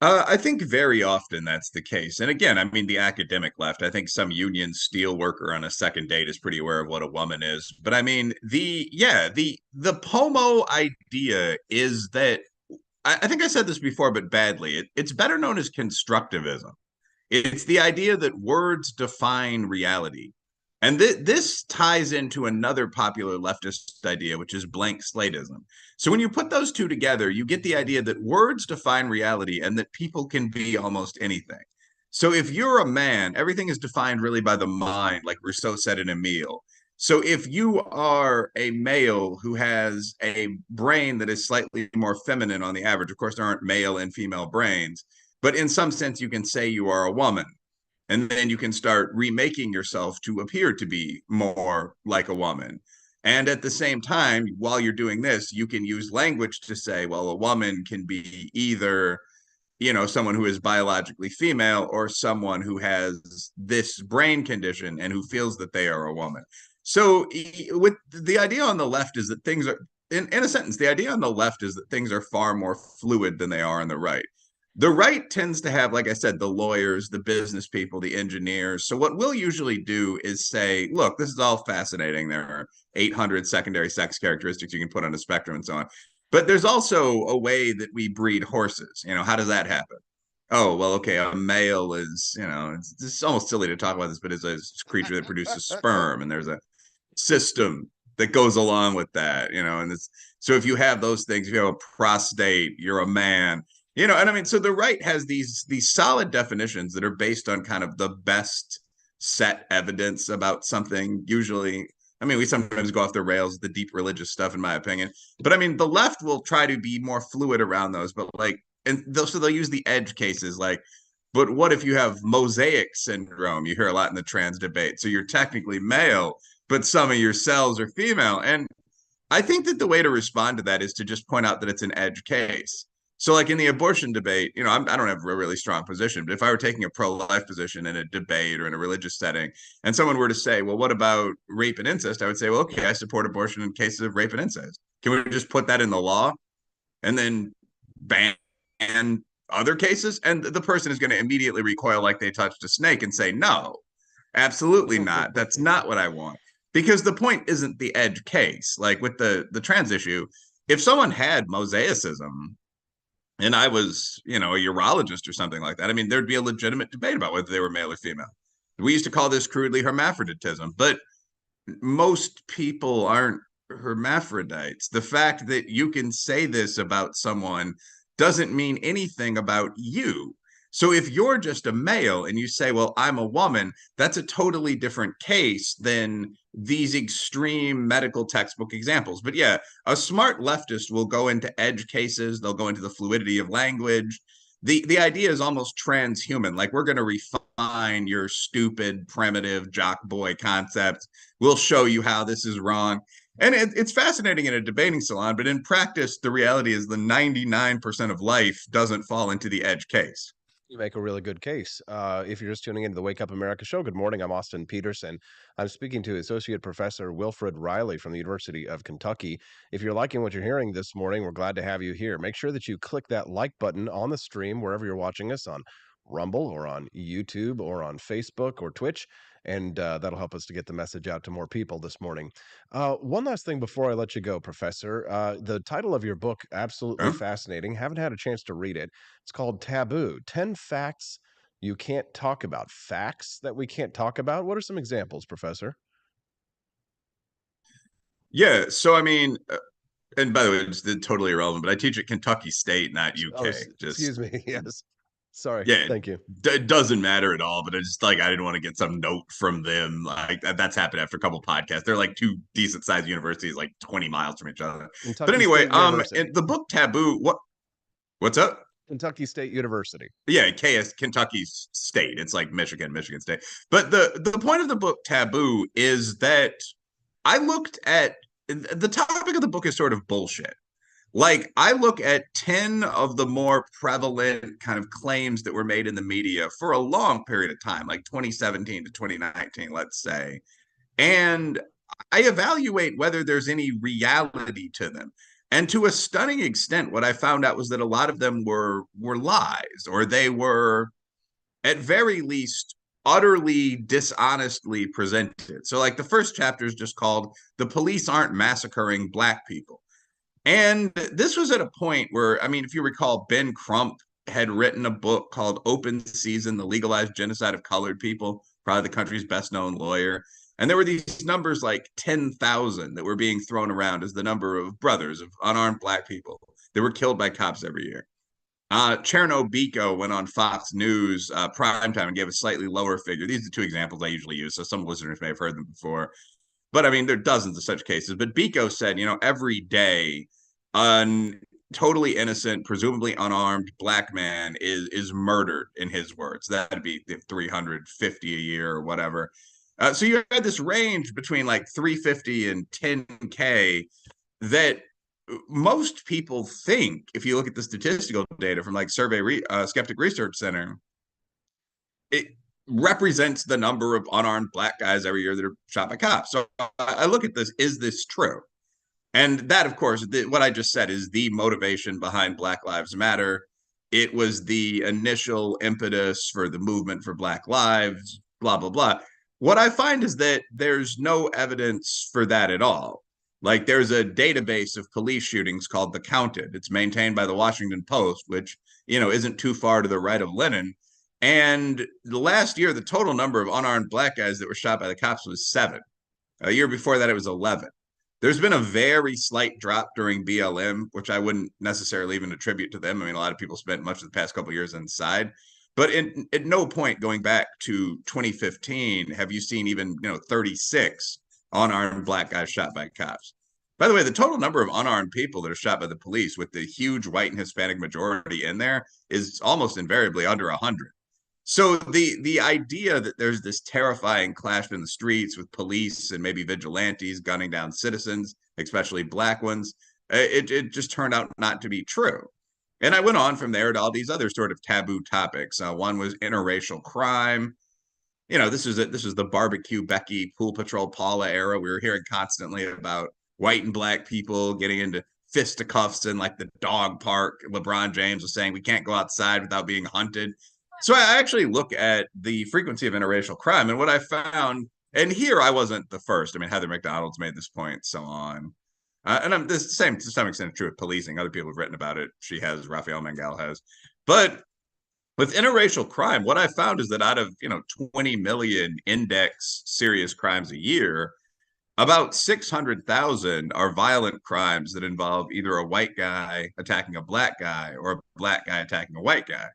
I think very often that's the case. And again, I mean, the academic left, I think some union steel worker on a second date is pretty aware of what a woman is. But I mean, the POMO idea is that I think I said this before, but badly. It's better known as constructivism. It's the idea that words define reality. And this ties into another popular leftist idea, which is blank slatism. So when you put those two together, you get the idea that words define reality and that people can be almost anything. So if you're a man, everything is defined really by the mind, like Rousseau said in Emile. So if you are a male who has a brain that is slightly more feminine on the average, of course, there aren't male and female brains, but in some sense, you can say you are a woman. And then you can start remaking yourself to appear to be more like a woman. And at the same time, while you're doing this, you can use language to say, well, a woman can be either, someone who is biologically female or someone who has this brain condition and who feels that they are a woman. So with the idea on the left is that things are, in a sentence, the idea on the left is that things are far more fluid than they are on the right. The right tends to have, like I said, the lawyers, the business people, the engineers. So what we'll usually do is say, look, this is all fascinating. There are 800 secondary sex characteristics you can put on a spectrum and so on. But there's also a way that we breed horses. How does that happen? Oh, well, okay, a male is, it's almost silly to talk about this, but it's a creature that produces sperm, and there's a system that goes along with that, and it's, so if you have those things, if you have a prostate, you're a man. And I mean, so the right has these solid definitions that are based on kind of the best set evidence about something. Usually, I mean, we sometimes go off the rails, the deep religious stuff, in my opinion. But I mean, the left will try to be more fluid around those. But they'll use the edge cases, like, but what if you have mosaic syndrome? You hear a lot in the trans debate. So you're technically male, but some of your cells are female. And I think that the way to respond to that is to just point out that it's an edge case. So like in the abortion debate, I don't have a really strong position, but if I were taking a pro-life position in a debate or in a religious setting, and someone were to say, well, what about rape and incest? I would say, well, okay, I support abortion in cases of rape and incest. Can we just put that in the law and then ban other cases? And the person is going to immediately recoil like they touched a snake and say, no, absolutely not. That's not what I want. Because the point isn't the edge case. Like with the trans issue, if someone had mosaicism, and I was, a urologist or something like that, I mean, there'd be a legitimate debate about whether they were male or female. We used to call this crudely hermaphroditism, but most people aren't hermaphrodites. The fact that you can say this about someone doesn't mean anything about you. So if you're just a male and you say, well, I'm a woman, that's a totally different case than these extreme medical textbook examples. But yeah, a smart leftist will go into edge cases. They'll go into the fluidity of language. The idea is almost transhuman. Like, we're going to refine your stupid, primitive jock boy concept. We'll show you how this is wrong. And it's fascinating in a debating salon, but in practice, the reality is the 99% of life doesn't fall into the edge case. You make a really good case. If you're just tuning into the Wake Up America show, good morning. I'm Austin Peterson. I'm speaking to Associate Professor Wilfred Riley from the University of Kentucky. If you're liking what you're hearing this morning, we're glad to have you here. Make sure that you click that like button on the stream wherever you're watching us, on Rumble or on YouTube or on Facebook or Twitch, and that'll help us to get the message out to more people this morning. One last thing before I let you go, Professor. The title of your book, absolutely fascinating. Haven't had a chance to read it. It's called Taboo, 10 Facts You Can't Talk About. Facts that we can't talk about? What are some examples, Professor? Yeah, so I mean, and by the way, it's totally irrelevant, but I teach at Kentucky State, not UK. Oh, excuse me, yes. Sorry. Yeah, thank you. It doesn't matter at all, but it's like I didn't want to get some note from them. Like that's happened after a couple podcasts. They're like two decent sized universities, like 20 miles from each other. Kentucky but anyway, in the book Taboo, what's up? Kentucky State University. Yeah, Kentucky State. It's like Michigan State. But the point of the book Taboo is that I looked at the topic of the book is sort of bullshit. Like, I look at 10 of the more prevalent kind of claims that were made in the media for a long period of time, like 2017 to 2019, let's say, and I evaluate whether there's any reality to them. And to a stunning extent, what I found out was that a lot of them were lies, or they were, at very least, utterly dishonestly presented. So, like, the first chapter is just called "The Police Aren't Massacring Black People." And this was at a point where, I mean, if you recall, Ben Crump had written a book called Open Season, The Legalized Genocide of Colored People, probably the country's best known lawyer. And there were these numbers like 10,000 that were being thrown around as the number of brothers of unarmed Black people that were killed by cops every year. Cherno Biko went on Fox News primetime and gave a slightly lower figure. These are the two examples I usually use, so some listeners may have heard them before. But I mean, there are dozens of such cases. But Biko said, every day, a totally innocent, presumably unarmed Black man is murdered, in his words. That'd be 350 a year or whatever. So you had this range between like 350 and 10K that most people think, if you look at the statistical data from like Skeptic Research Center, it represents the number of unarmed Black guys every year that are shot by cops. So I look at this, is this true? And that, of course, what I just said is the motivation behind Black Lives Matter. It was the initial impetus for the movement for Black lives, blah, blah, blah. What I find is that there's no evidence for that at all. Like, there's a database of police shootings called The Counted. It's maintained by the Washington Post, which, isn't too far to the right of Lenin. And the last year, the total number of unarmed Black guys that were shot by the cops was 7. A year before that, it was 11. There's been a very slight drop during BLM, which I wouldn't necessarily even attribute to them. I mean, a lot of people spent much of the past couple of years inside. But at no point going back to 2015 have you seen even 36 unarmed Black guys shot by cops. By the way, the total number of unarmed people that are shot by the police, with the huge white and Hispanic majority in there, is almost invariably under 100. So the idea that there's this terrifying clash in the streets with police and maybe vigilantes gunning down citizens, especially Black ones, it just turned out not to be true. And I went on from there to all these other sort of taboo topics. One was interracial crime. This was the barbecue Becky, pool patrol Paula era. We were hearing constantly about white and Black people getting into fisticuffs in like the dog park. LeBron James was saying we can't go outside without being hunted. So I actually look at the frequency of interracial crime, and what I found, and here I wasn't the first. I mean, Heather McDonald's made this point, so on. And this is the same to some extent true with policing. Other people have written about it. She has, Rafael Mangal has. But with interracial crime, what I found is that out of 20 million index serious crimes a year, about 600,000 are violent crimes that involve either a white guy attacking a Black guy or a Black guy attacking a white guy.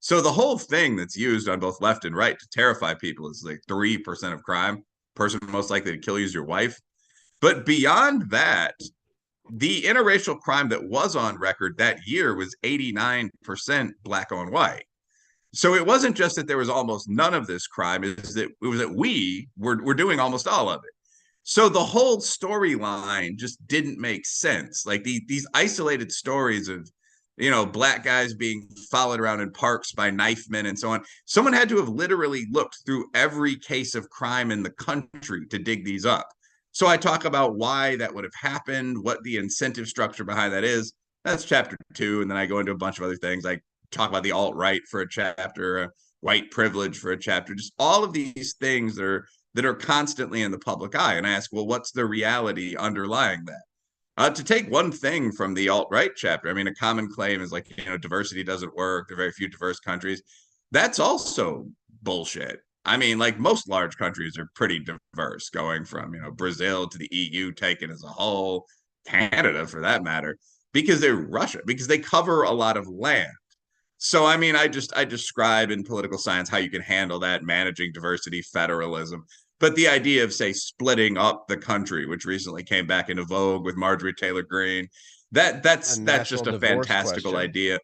So the whole thing that's used on both left and right to terrify people is like 3% of crime. Person most likely to kill you is your wife. But beyond that, the interracial crime that was on record that year was 89% Black on white. So it wasn't just that there was almost none of this crime, it was that we were doing almost all of it. So the whole storyline just didn't make sense. Like these isolated stories of Black guys being followed around in parks by knife men and so on. Someone had to have literally looked through every case of crime in the country to dig these up. So I talk about why that would have happened, what the incentive structure behind that is. That's chapter 2. And then I go into a bunch of other things. I talk about the alt-right for a chapter, white privilege for a chapter, just all of these things that are constantly in the public eye. And I ask, well, what's the reality underlying that? To take one thing from the alt-right chapter, I mean, a common claim is like, diversity doesn't work. There are very few diverse countries. That's also bullshit. I mean, like, most large countries are pretty diverse, going from, Brazil to the EU taken as a whole, Canada for that matter, because they're Russia, because they cover a lot of land. So, I mean, I describe in political science how you can handle that, managing diversity, federalism. But the idea of, say, splitting up the country, which recently came back into vogue with Marjorie Taylor Greene, that's just a fantastical idea.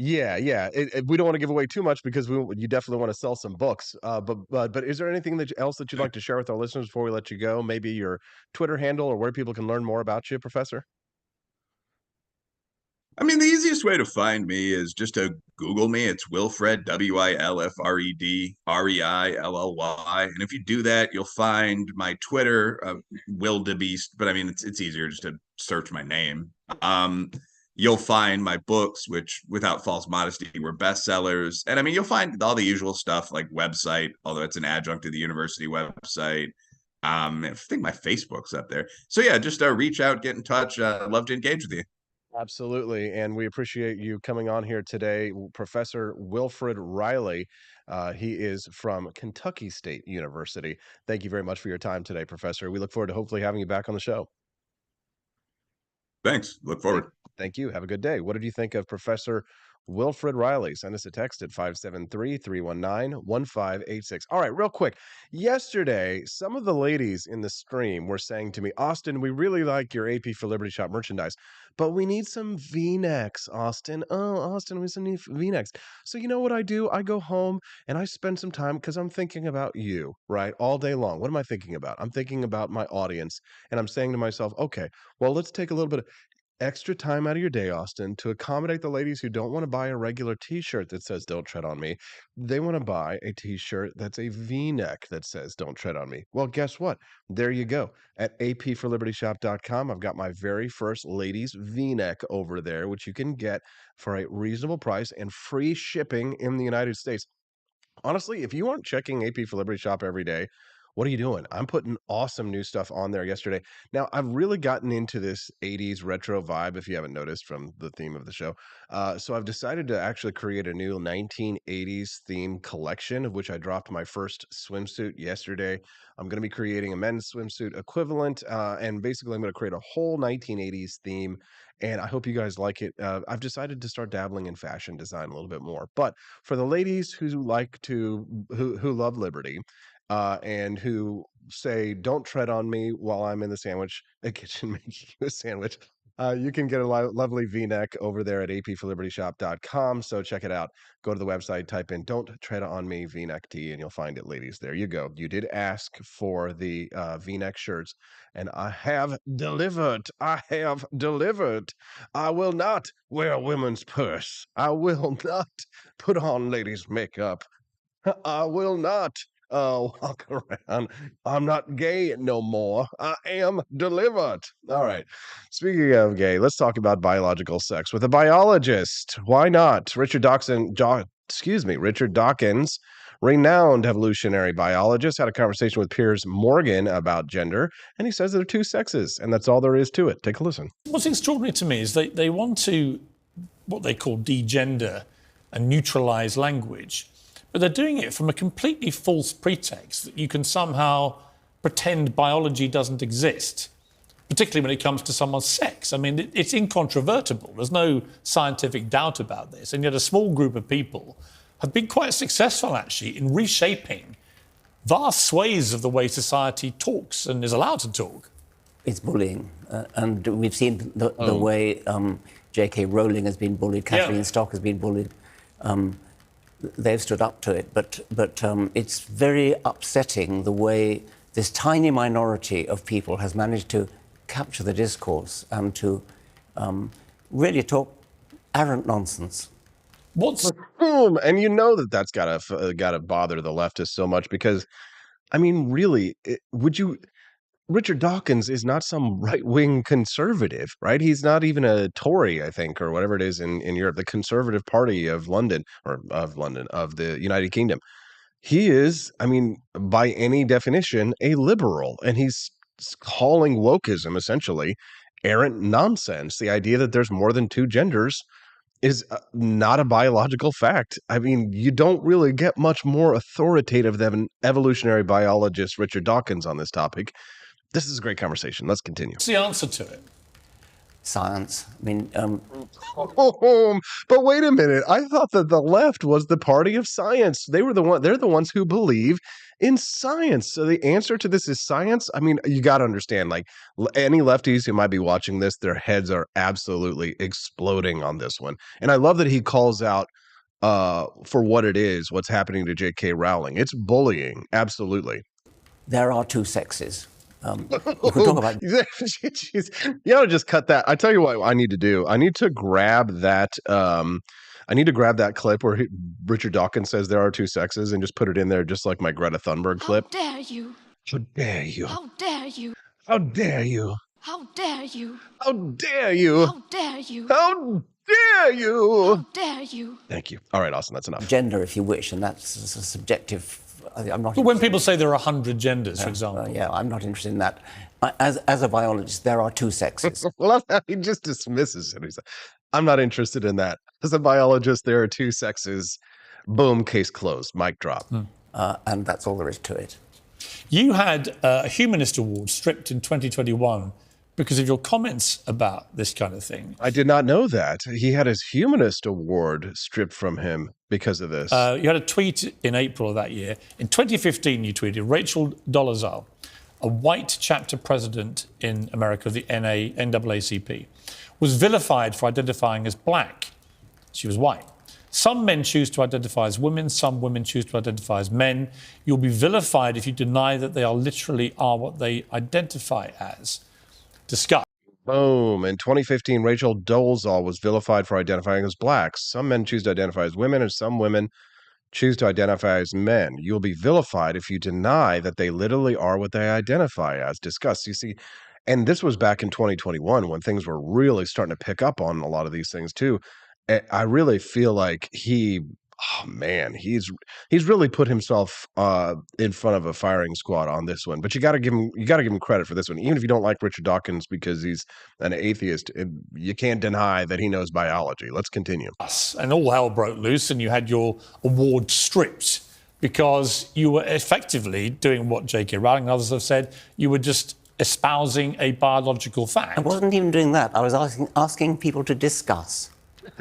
Yeah, yeah. We don't want to give away too much because you definitely want to sell some books. But is there anything else that you'd like to share with our listeners before we let you go? Maybe your Twitter handle or where people can learn more about you, Professor? I mean, the easiest way to find me is just to Google me. It's Wilfred, Wilfred Reilly. And if you do that, you'll find my Twitter, Wildebeest. But I mean, it's easier just to search my name. You'll find my books, which, without false modesty, were bestsellers. And I mean, you'll find all the usual stuff like website, although it's an adjunct to the university website. I think my Facebook's up there. So yeah, just reach out, get in touch. I'd love to engage with you. Absolutely. And we appreciate you coming on here today, Professor Wilfred Riley. He is from Kentucky State University. Thank you very much for your time today, Professor. We look forward to hopefully having you back on the show. Thanks. Look forward. Thank you. Have a good day. What did you think of Professor Wilfred Riley? Send us a text at 573-319-1586. All right, real quick. Yesterday, some of the ladies in the stream were saying to me, Austin, we really like your AP for Liberty Shop merchandise, but we need some V-necks, Austin. Oh, Austin, we need V-necks. So you know what I do? I go home and I spend some time because I'm thinking about you, right? All day long. What am I thinking about? I'm thinking about my audience, and I'm saying to myself, okay, well, let's take a little bit of extra time out of your day, Austin, to accommodate the ladies who don't want to buy a regular t-shirt that says "Don't Tread on Me." They want to buy a t-shirt that's a V-neck that says "Don't Tread on Me." Well, guess what? There you go. At apforlibertyshop.com, I've got my very first ladies V-neck over there, which you can get for a reasonable price and free shipping in the United States. Honestly, if you aren't checking AP for Liberty Shop every day, what are you doing? I'm putting awesome new stuff on there yesterday. Now, I've really gotten into this 80s retro vibe, if you haven't noticed from the theme of the show. So I've decided to actually create a new 1980s theme collection, of which I dropped my first swimsuit yesterday. I'm going to be creating a men's swimsuit equivalent, and basically I'm going to create a whole 1980s theme, and I hope you guys like it. I've decided to start dabbling in fashion design a little bit more. But for the ladies who who love liberty, and who say, "Don't tread on me while I'm in the kitchen making you a sandwich." You can get a lovely V-neck over there at apforlibertyshop.com. So check it out. Go to the website, type in "Don't Tread on Me" V-neck tee, and you'll find it, ladies. There you go. You did ask for the V-neck shirts, and I have delivered. I have delivered. I will not wear a women's purse. I will not put on ladies' makeup. I will not walk around. I'm not gay no more. I am delivered. All right. Speaking of gay, let's talk about biological sex with a biologist. Why not? Richard Dawkins, renowned evolutionary biologist, had a conversation with Piers Morgan about gender, and he says there are two sexes, and that's all there is to it. Take a listen. What's extraordinary to me is they want to, what they call degender and neutralize language. But they're doing it from a completely false pretext that you can somehow pretend biology doesn't exist, particularly when it comes to someone's sex. I mean, it's incontrovertible. There's no scientific doubt about this. And yet a small group of people have been quite successful, actually, in reshaping vast swathes of the way society talks and is allowed to talk. It's bullying. And we've seen the way J.K. Rowling has been bullied, Kathleen Stock has been bullied. They've stood up to it, but it's very upsetting the way this tiny minority of people has managed to capture the discourse and to really talk arrant nonsense. And you know that's gotta bother the leftists so much because, I mean, really, Richard Dawkins is not some right-wing conservative, right? He's not even a Tory, I think, or whatever it is in Europe, the Conservative Party of the United Kingdom. He is, I mean, by any definition, a liberal, and he's calling wokeism essentially errant nonsense. The idea that there's more than two genders is not a biological fact. I mean, you don't really get much more authoritative than evolutionary biologist Richard Dawkins on this topic. This is a great conversation. Let's continue. What's the answer to it? science. I mean, but wait a minute. I thought that the left was the party of science. They're the ones who believe in science. So the answer to this is science. I mean, you got to understand, like any lefties who might be watching this, their heads are absolutely exploding on this one. And I love that he calls out for what it is, what's happening to J.K. Rowling. It's bullying. Absolutely. There are two sexes. You can talk about. You know, just cut that. I tell you what I need to do. I need to grab that. I need to grab that clip where Richard Dawkins says there are two sexes and just put it in there, just like my Greta Thunberg clip. How dare you? How dare you? How dare you? How dare you? How dare you? How dare you? How dare you? How dare you? How dare you? Thank you. All right, Austin, that's enough. Gender, if you wish, and that's a subjective. I'm not. But when people say there are 100 genders, for example. Yeah, I'm not interested in that. As a biologist, there are two sexes. Well, he just dismisses it. He's like, I'm not interested in that. As a biologist, there are two sexes. Boom, case closed. Mic drop. And that's all there is to it. You had a Humanist Award stripped in 2021 because of your comments about this kind of thing. I did not know that. He had his Humanist Award stripped from him because of this. You had a tweet in April of that year. In 2015, you tweeted, Rachel Dolezal, a white chapter president in America of the NAACP, was vilified for identifying as black. She was white. Some men choose to identify as women. Some women choose to identify as men. You'll be vilified if you deny that they literally are what they identify as. Discuss. Boom. In 2015, Rachel Dolezal was vilified for identifying as black. Some men choose to identify as women, and some women choose to identify as men. You'll be vilified if you deny that they literally are what they identify as. Discuss. You see, and this was back in 2021 when things were really starting to pick up on a lot of these things too. I really feel like he's really put himself in front of a firing squad on this one. But you got to give him credit for this one, even if you don't like Richard Dawkins because he's an atheist. You can't deny that he knows biology. Let's continue. And all hell broke loose, and you had your award stripped because you were effectively doing what J.K. Rowling and others have said. You were just espousing a biological fact. I wasn't even doing that. I was asking people to discuss.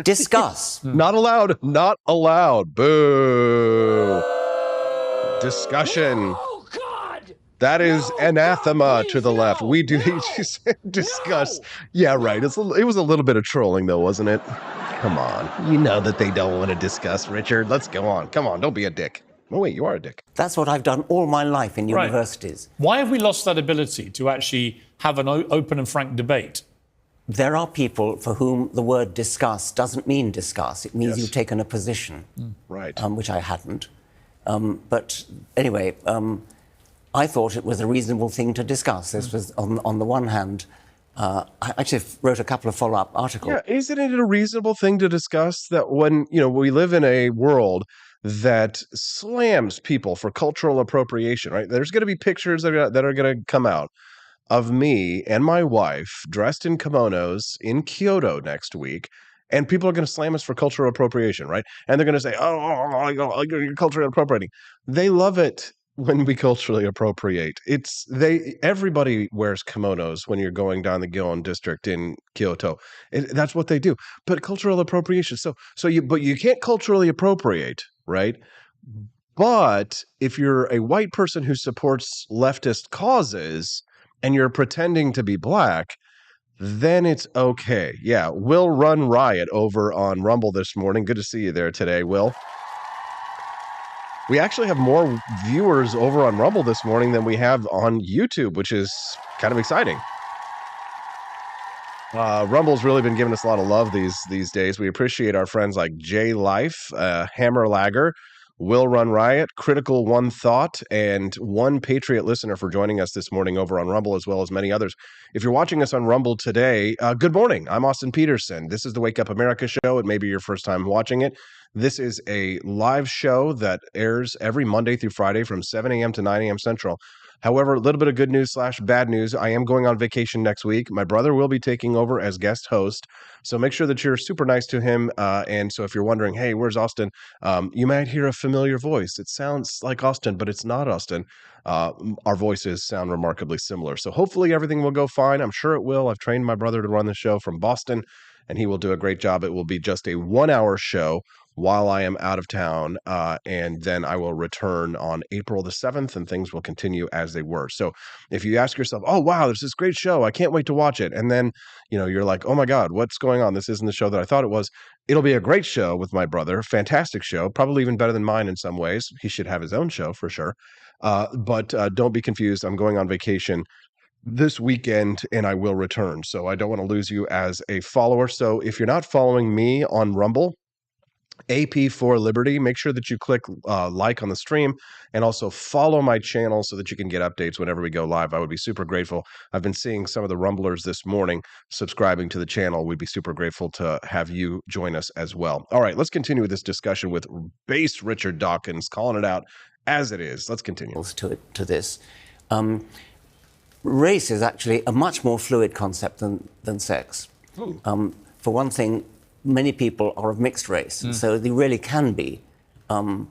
Discuss. Not allowed. Not allowed. Boo. Discussion. Oh, God! That is anathema to the left. We do discuss. Yeah, right. It was a little bit of trolling, though, wasn't it? Come on. You know that they don't want to discuss, Richard. Let's go on. Come on. Don't be a dick. Oh, wait, you are a dick. That's what I've done all my life in universities. Why have we lost that ability to actually have an open and frank debate? There are people for whom the word discuss doesn't mean discuss. It means you've taken a position. Right. Which I hadn't. But anyway, I thought it was a reasonable thing to discuss. This was, on the one hand, I actually wrote a couple of follow-up articles. Yeah, isn't it a reasonable thing to discuss that when, we live in a world that slams people for cultural appropriation, right? There's going to be pictures that are going to come out of me and my wife dressed in kimonos in Kyoto next week, and people are going to slam us for cultural appropriation, right? And they're going to say, oh, you're culturally appropriating. They love it when we culturally appropriate. Everybody wears kimonos when you're going down the Gilon district in Kyoto. That's what they do. But cultural appropriation. But you can't culturally appropriate, right? But if you're a white person who supports leftist causes and you're pretending to be black, then it's okay. Yeah, Will Run Riot over on Rumble this morning. Good to see you there today, Will. We actually have more viewers over on Rumble this morning than we have on YouTube, which is kind of exciting. Rumble's really been giving us a lot of love these days. We appreciate our friends like J Life, Hammer Lagger, Will Run Riot, Critical One Thought, and one Patriot listener for joining us this morning over on Rumble, as well as many others. If you're watching us on Rumble today, good morning. I'm Austin Peterson. This is the Wake Up America show. It may be your first time watching it. This is a live show that airs every Monday through Friday from 7 a.m. to 9 a.m. Central. However, a little bit of good news / bad news. I am going on vacation next week. My brother will be taking over as guest host. So make sure that you're super nice to him. And so if you're wondering, hey, where's Austin? You might hear a familiar voice. It sounds like Austin, but it's not Austin. Our voices sound remarkably similar. So hopefully everything will go fine. I'm sure it will. I've trained my brother to run the show from Boston, and he will do a great job. It will be just a 1-hour show while I am out of town, and then I will return on April the 7th, and things will continue as they were. So if you ask yourself, oh, wow, there's this great show, I can't wait to watch it, and then you're like, oh my God, what's going on? This isn't the show that I thought it was. It'll be a great show with my brother, fantastic show, probably even better than mine in some ways. He should have his own show for sure. But don't be confused. I'm going on vacation this weekend, and I will return. So I don't want to lose you as a follower. So if you're not following me on Rumble, AP for Liberty, make sure that you click like on the stream and also follow my channel so that you can get updates whenever we go live. I would be super grateful. I've been seeing some of the Rumblers this morning subscribing to the channel. We'd be super grateful to have you join us as well. All right, let's continue with this discussion with base Richard Dawkins, calling it out as it is. Let's continue. To this. Race is actually a much more fluid concept than sex. For one thing, many people are of mixed race, so they really can be, Well,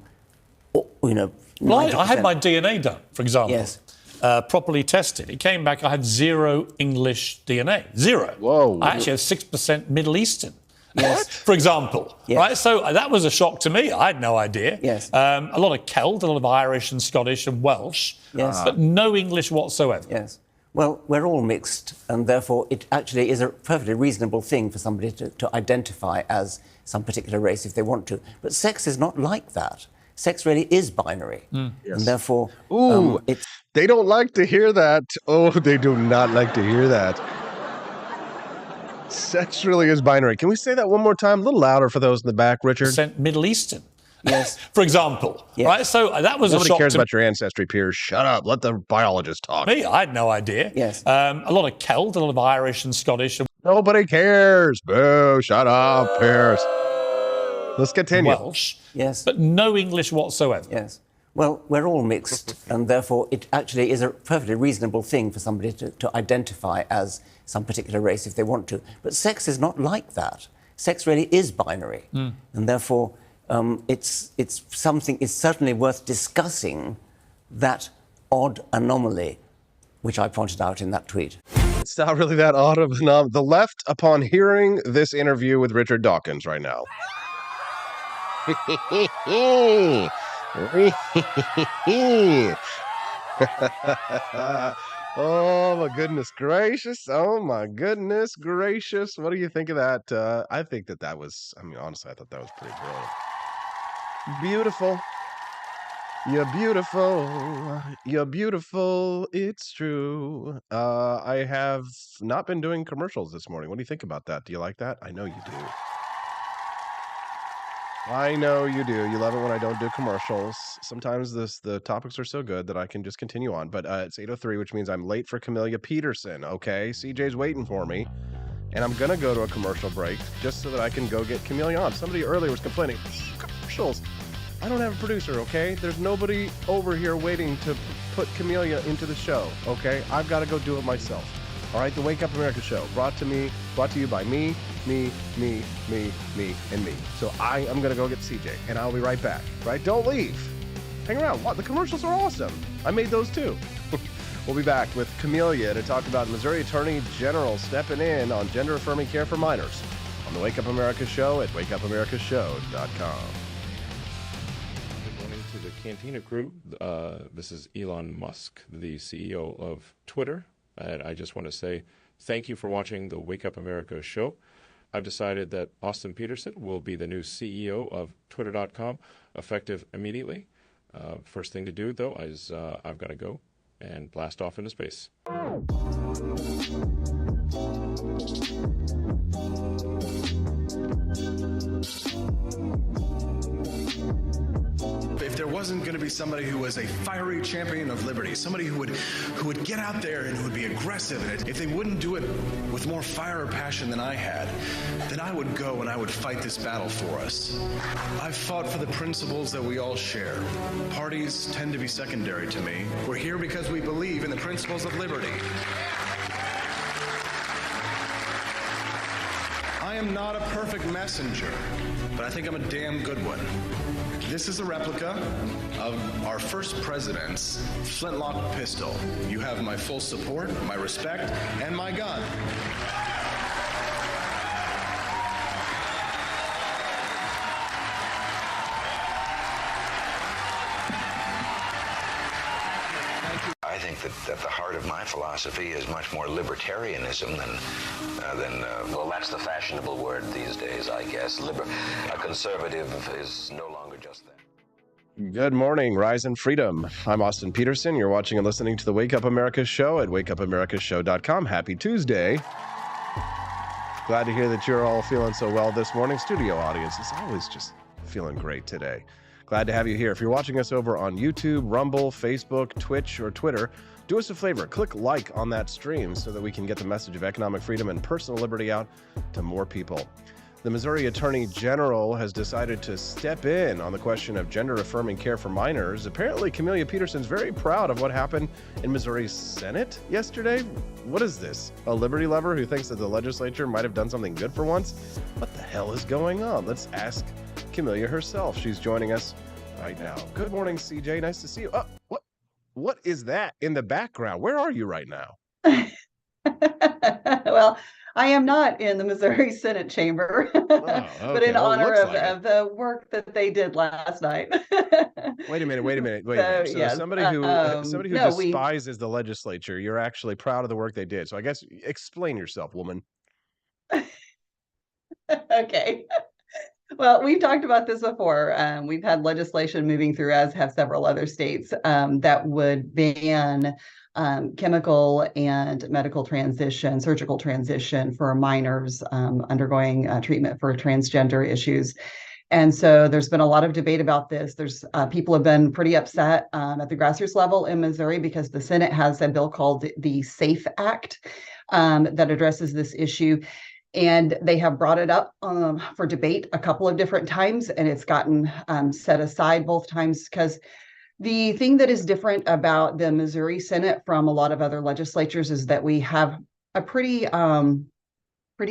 I had my DNA done, for example. Yes. Properly tested. It came back, I had 0 English DNA. 0. Whoa. I actually have 6% Middle Eastern. Yes. For example. Yes. Right? So that was a shock to me. I had no idea. Yes. A lot of Celt, a lot of Irish and Scottish and Welsh. Yes. But no English whatsoever. Yes. Well, we're all mixed, and therefore it actually is a perfectly reasonable thing for somebody to identify as some particular race if they want to. But sex is not like that. Sex really is binary. Yes. And therefore, they don't like to hear that. Oh, they do not like to hear that. Sex really is binary. Can we say that one more time? A little louder for those in the back, Richard. Middle Eastern. Yes. For example. Yes. Right? So that was Nobody a shock cares to about your ancestry, Piers. Shut up. Let the biologist talk. me. I had no idea. Yes. A lot of Celt, a lot of Irish and Scottish. Nobody cares. Boo. Shut up, Piers. Let's continue. Welsh. Yes. But no English whatsoever. Yes. Well, we're all mixed, and therefore it actually is a perfectly reasonable thing for somebody to identify as some particular race if they want to. But sex is not like that. Sex really is binary, and therefore it's certainly worth discussing that odd anomaly, which I pointed out in that tweet. It's not really that odd of an the left, upon hearing this interview with Richard Dawkins right now. Oh my goodness gracious. Oh my goodness gracious. What do you think of that? I think that was, honestly, I thought that was pretty brilliant. Beautiful. You're beautiful. You're beautiful. It's true. I have not been doing commercials this morning. What do you think about that? Do you like that? I know you do. I know you do. You love it when I don't do commercials. Sometimes the topics are so good that I can just continue on. But it's 8:03, which means I'm late for Camellia Peterson, okay? CJ's waiting for me. And I'm going to go to a commercial break just so that I can go get Camellia on. Somebody earlier was complaining, commercials. I don't have a producer, okay? There's nobody over here waiting to put Camellia into the show, okay? I've got to go do it myself. All right, the Wake Up America show, brought to you by me, and me. So I am going to go get CJ, and I'll be right back, right? Don't leave. Hang around. What? The commercials are awesome. I made those too. We'll be back with Camellia to talk about Missouri Attorney General stepping in on gender-affirming care for minors on the Wake Up America show at wakeupAmericaShow.com. Good morning to the Cantina crew. This is Elon Musk, the CEO of Twitter. And I just want to say thank you for watching the Wake Up America show. I've decided that Austin Peterson will be the new CEO of Twitter.com, effective immediately. First thing to do, though, is I've got to go and blast off into space. If there wasn't going to be somebody who was a fiery champion of liberty, somebody who would get out there and who would be aggressive. And if they wouldn't do it with more fire or passion than I had, then I would go and I would fight this battle for us. I've fought for the principles that we all share. Parties tend to be secondary to me. We're here because we believe in the principles of liberty. I am not a perfect messenger, but I think I'm a damn good one. This is a replica of our first president's flintlock pistol. You have my full support, my respect, and my gun. I think that at the heart of my philosophy is much more libertarianism than well, that's the fashionable word these days, I guess. A conservative is no longer just that. Good morning, Rise and Freedom. I'm Austin Peterson. You're watching and listening to the Wake Up America Show at wakeupAmericaShow.com. Happy Tuesday. Glad to hear that you're all feeling so well this morning. Studio audience is always just feeling great today. Glad to have you here. If you're watching us over on YouTube, Rumble, Facebook, Twitch, or Twitter, do us a favor. Click like on that stream so that we can get the message of economic freedom and personal liberty out to more people. The Missouri Attorney General has decided to step in on the question of gender-affirming care for minors. Apparently, Camelia Peterson's very proud of what happened in Missouri's Senate yesterday. What is this? A liberty lover who thinks that the legislature might have done something good for once? What the hell is going on? Let's ask Camelia herself. She's joining us right now. Good morning, CJ. Nice to see you. What is that in the background? Where are you right now? Well, I am not in the Missouri Senate chamber, but in honor of the work that they did last night. Wait a minute. So yes, somebody who despises the legislature, you're actually proud of the work they did. So I guess explain yourself, woman. Okay. Well, we've talked about this before. We've had legislation moving through, as have several other states, that would ban chemical and medical transition, surgical transition for minors undergoing treatment for transgender issues. And so there's been a lot of debate about this. There's people have been pretty upset at the grassroots level in Missouri because the Senate has a bill called the SAFE Act that addresses this issue. And they have brought it up for debate a couple of different times, and it's gotten set aside both times because the thing that is different about the Missouri Senate from a lot of other legislatures is that we have a pretty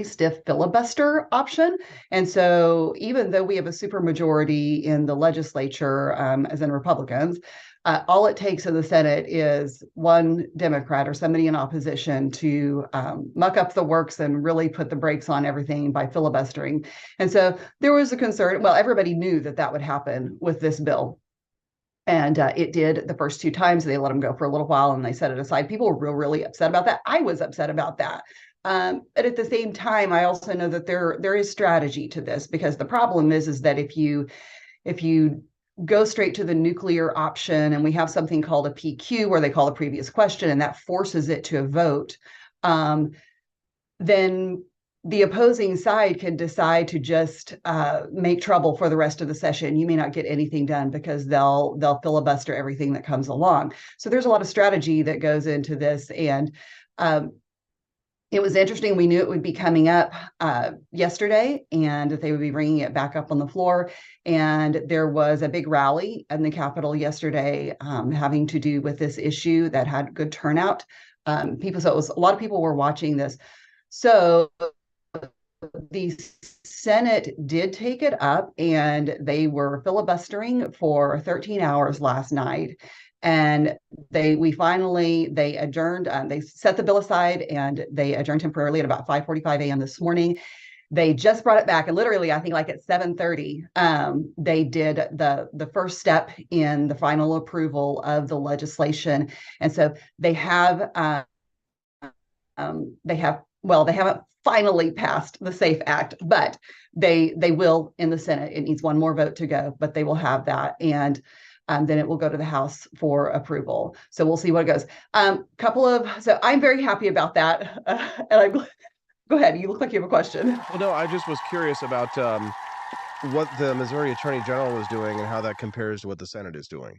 stiff filibuster option. And so even though we have a supermajority in the legislature, as in Republicans, all it takes in the Senate is one Democrat or somebody in opposition to muck up the works and really put the brakes on everything by filibustering. And so there was a concern. Well, everybody knew that would happen with this bill. And it did the first two times. They let them go for a little while and they set it aside. People were really upset about that. I was upset about that. But at the same time, I also know that there is strategy to this, because the problem is that if you go straight to the nuclear option, and we have something called a PQ where they call the previous question, and that forces it to a vote, then the opposing side can decide to just make trouble for the rest of the session. You may not get anything done because they'll filibuster everything that comes along. So there's a lot of strategy that goes into this. And it was interesting. We knew it would be coming up yesterday and that they would be bringing it back up on the floor. And there was a big rally in the Capitol yesterday having to do with this issue that had good turnout. So it was a lot of people were watching this. So the Senate did take it up, and they were filibustering for 13 hours last night. And they adjourned, they set the bill aside and they adjourned temporarily at about 5:45 a.m. this morning. They just brought it back, and literally, I think like at 7:30, they did the first step in the final approval of the legislation. And so they haven't finally passed the SAFE Act, but they will in the Senate. It needs one more vote to go, but they will have that. And then it will go to the House for approval. So we'll see what it goes. So I'm very happy about that. And go ahead. You look like you have a question. Well, no, I just was curious about what the Missouri Attorney General was doing and how that compares to what the Senate is doing.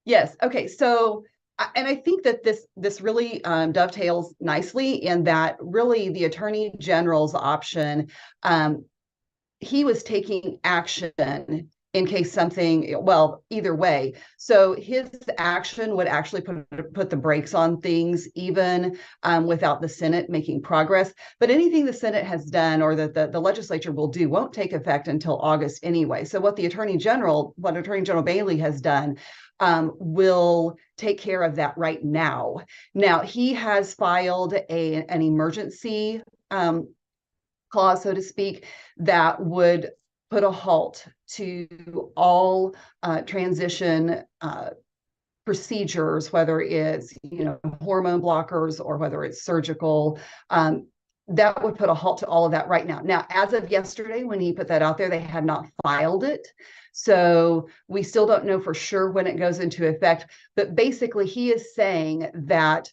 Yes. Okay. So, and I think that this really dovetails nicely in that really the Attorney General's option, he was taking action in case something, well, either way. So his action would actually put the brakes on things, even without the Senate making progress. But anything the Senate has done or that the legislature will do won't take effect until August anyway. So what Attorney General Bailey has done will take care of that right now. Now, he has filed an emergency clause, so to speak, that would put a halt to all transition procedures, whether it's hormone blockers or whether it's surgical. That would put a halt to all of that right now. Now, as of yesterday, when he put that out there, they had not filed it. So we still don't know for sure when it goes into effect. But basically, he is saying that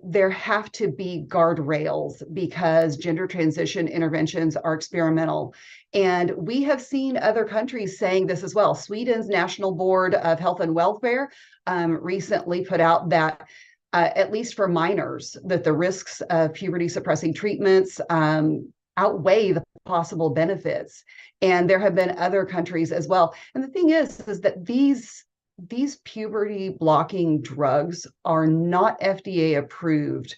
there have to be guardrails because gender transition interventions are experimental. And we have seen other countries saying this as well. Sweden's National Board of Health and Welfare recently put out that at least for minors, that the risks of puberty suppressing treatments outweigh the possible benefits. And there have been other countries as well. And the thing is that these puberty blocking drugs are not FDA approved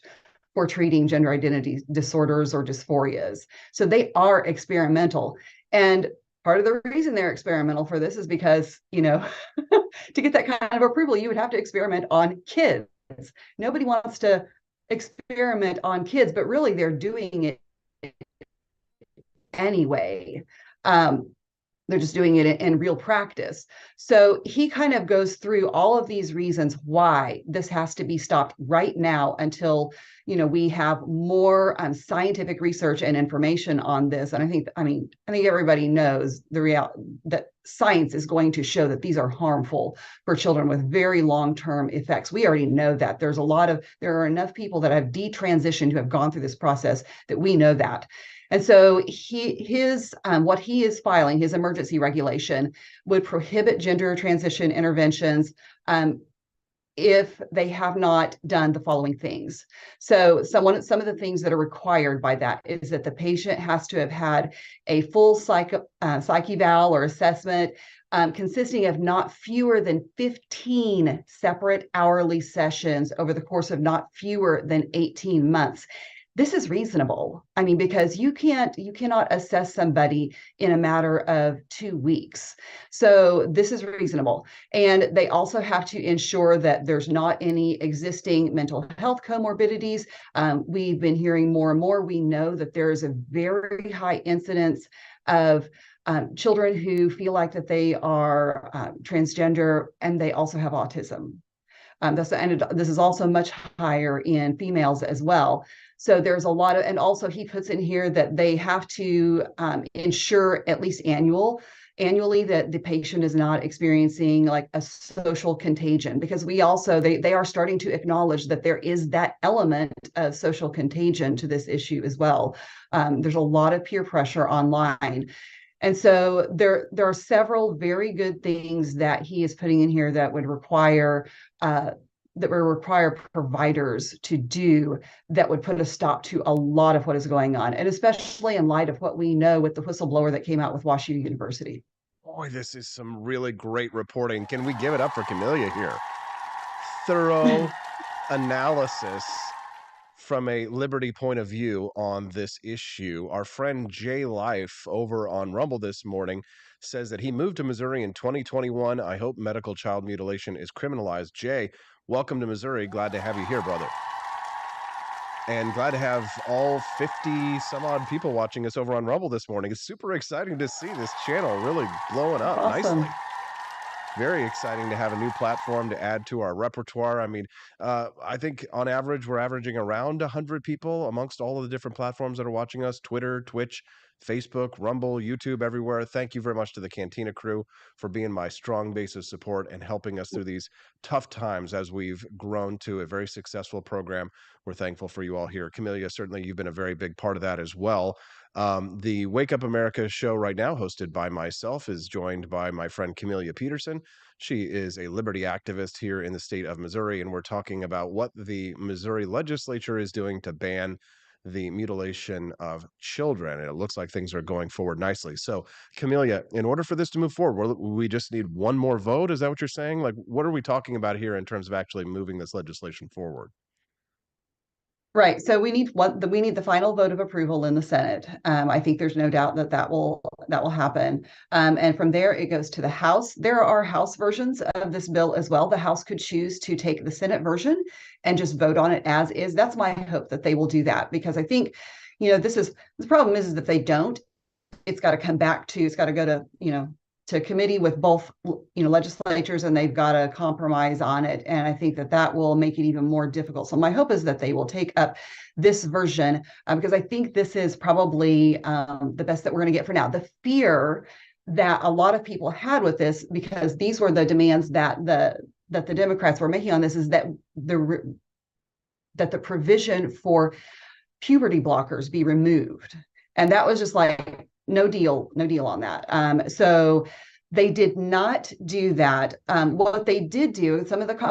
for treating gender identity disorders or dysphorias. So they are experimental. And part of the reason they're experimental for this is because, to get that kind of approval, you would have to experiment on kids. Nobody wants to experiment on kids, but really they're doing it anyway. They're just doing it in real practice. So he kind of goes through all of these reasons why this has to be stopped right now until, we have more scientific research and information on this. And I think everybody knows the reality that science is going to show that these are harmful for children with very long-term effects. We already know that. There are enough people that have detransitioned who have gone through this process that we know that. And so what he is filing, his emergency regulation, would prohibit gender transition interventions if they have not done the following things. So some of the things that are required by that is that the patient has to have had a full psych eval or assessment consisting of not fewer than 15 separate hourly sessions over the course of not fewer than 18 months. This is reasonable. Because you cannot assess somebody in a matter of 2 weeks. So this is reasonable. And they also have to ensure that there's not any existing mental health comorbidities. We've been hearing more and more. We know that there is a very high incidence of children who feel like that they are transgender and they also have autism. This is also much higher in females as well. So there's a lot of, and also he puts in here that they have to ensure at least annually that the patient is not experiencing like a social contagion, because they are starting to acknowledge that there is that element of social contagion to this issue as well. There's a lot of peer pressure online. And so there are several very good things that he is putting in here that would require providers to do, that would put a stop to a lot of what is going on, and especially in light of what we know with the whistleblower that came out with WashU University. Boy, this is some really great reporting. Can we give it up for Camellia here? Thorough analysis from a liberty point of view on this issue. Our friend Jay Life over on Rumble this morning says that he moved to Missouri in 2021. I hope medical child mutilation is criminalized. Jay, welcome to Missouri. Glad to have you here, brother. And glad to have all 50 some odd people watching us over on Rumble this morning. It's super exciting to see this channel really blowing up nicely. Very exciting to have a new platform to add to our repertoire. I think on average, we're averaging around 100 people amongst all of the different platforms that are watching us: Twitter, Twitch, Facebook, Rumble, YouTube, everywhere. Thank you very much to the Cantina crew for being my strong base of support and helping us through these tough times as we've grown to a very successful program. We're thankful for you all here. Camellia, certainly you've been a very big part of that as well. The Wake Up America show right now, hosted by myself, is joined by my friend Camellia Peterson. She is a liberty activist here in the state of Missouri, and we're talking about what the Missouri legislature is doing to ban the mutilation of children. And it looks like things are going forward nicely. So, Camellia, in order for this to move forward, we just need one more vote. Is that what you're saying? Like, what are we talking about here in terms of actually moving this legislation forward? Right. So we need the final vote of approval in the Senate. I think there's no doubt that will happen. And from there, it goes to the House. There are House versions of this bill as well. The House could choose to take the Senate version and just vote on it as is. That's my hope that they will do that, because I think, the problem is if they don't, it's got to go to committee with both, legislatures, and they've got to compromise on it. And I think that will make it even more difficult. So my hope is that they will take up this version, because I think this is probably the best that we're going to get for now. The fear that a lot of people had with this, because these were the demands that the Democrats were making on this, is that the provision for puberty blockers be removed. And that was just like, no deal on that. So they did not do that. What they did do,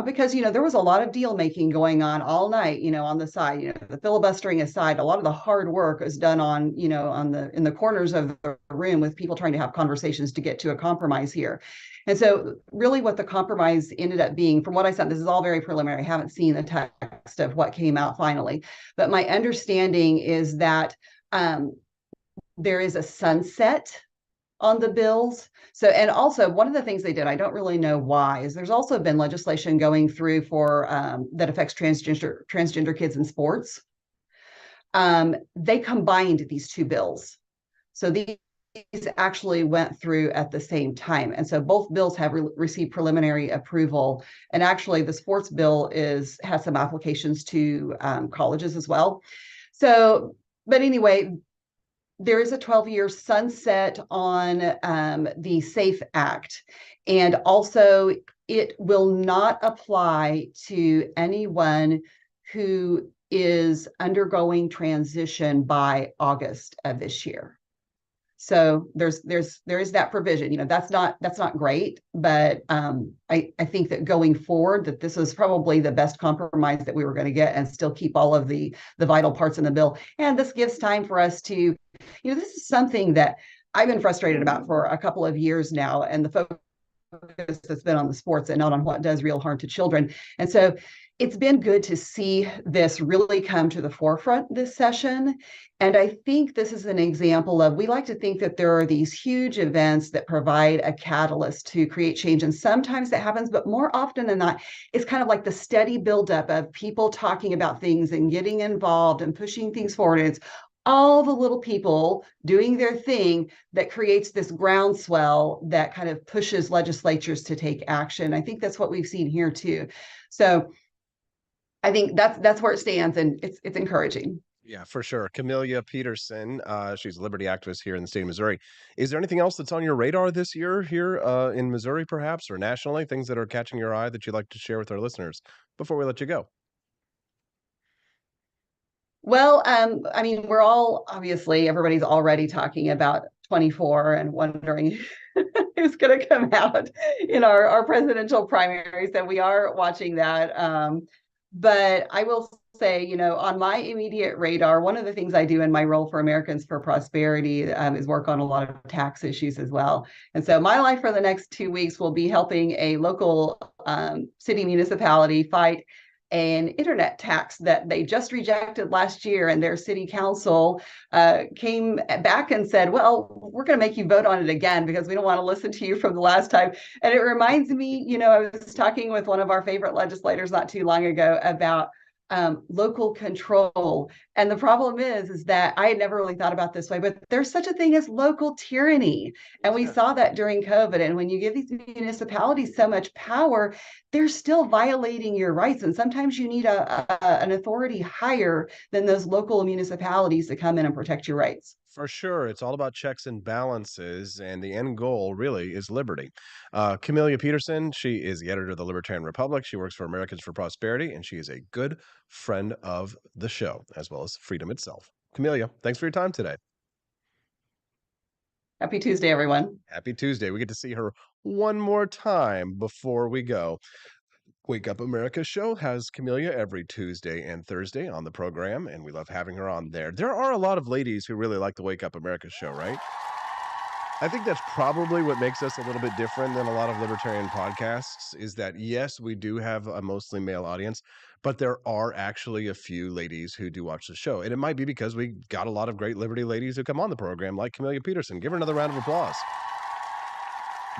because there was a lot of deal making going on all night, on the side, the filibustering aside, a lot of the hard work is done on, in the corners of the room with people trying to have conversations to get to a compromise here. And so really what the compromise ended up being, from what I said, this is all very preliminary. I haven't seen the text of what came out finally, but my understanding is that there is a sunset on the bills. So, and also one of the things they did, I don't really know why, is there's also been legislation going through for that affects transgender kids in sports. They combined these two bills. So these actually went through at the same time. And so both bills have received preliminary approval. And actually the sports bill has some applications to colleges as well. So, but anyway, there is a 12-year sunset on the SAFE Act. And also it will not apply to anyone who is undergoing transition by August of this year. So there is that provision. That's not great, but I think that going forward, that this is probably the best compromise that we were going to get, and still keep all of the vital parts in the bill. And this gives time for us to, this is something that I've been frustrated about for a couple of years now, and the focus that's been on the sports and not on what does real harm to children. And so it's been good to see this really come to the forefront this session. And I think this is an example of, we like to think that there are these huge events that provide a catalyst to create change. And sometimes that happens, but more often than not, it's kind of like the steady buildup of people talking about things and getting involved and pushing things forward. And it's all the little people doing their thing that creates this groundswell that kind of pushes legislatures to take action. I think that's what we've seen here too. So I think that's where it stands, and it's encouraging. Yeah, for sure. Camellia Peterson, she's a liberty activist here in the state of Missouri. Is there anything else that's on your radar this year here in Missouri, perhaps, or nationally, things that are catching your eye that you'd like to share with our listeners before we let you go? Well, I mean, everybody's already talking about 24 and wondering who's going to come out in our presidential primaries, and we are watching that. But I will say, on my immediate radar, one of the things I do in my role for Americans for Prosperity is work on a lot of tax issues as well. And so my life for the next 2 weeks will be helping a local city municipality fight an internet tax that they just rejected last year, and their city council came back and said, well, we're going to make you vote on it again because we don't want to listen to you from the last time. And it reminds me, I was talking with one of our favorite legislators not too long ago about local control. And the problem is that I had never really thought about this way, but there's such a thing as local tyranny. And we saw that during COVID. And when you give these municipalities so much power, they're still violating your rights. And sometimes you need an authority higher than those local municipalities to come in and protect your rights. For sure. It's all about checks and balances, and the end goal really is liberty. Camelia Peterson, she is the editor of the Libertarian Republic. She works for Americans for Prosperity, and she is a good friend of the show, as well as freedom itself. Camelia, thanks for your time today. Happy Tuesday, everyone. Happy Tuesday. We get to see her one more time before we go. Wake Up America show has Camelia every Tuesday and Thursday on the program, and we love having her on there. There are a lot of ladies who really like the Wake Up America show, right? I think that's probably what makes us a little bit different than a lot of libertarian podcasts, is that, yes, we do have a mostly male audience, but there are actually a few ladies who do watch the show. And it might be because we got a lot of great liberty ladies who come on the program, like Camelia Peterson. Give her another round of applause.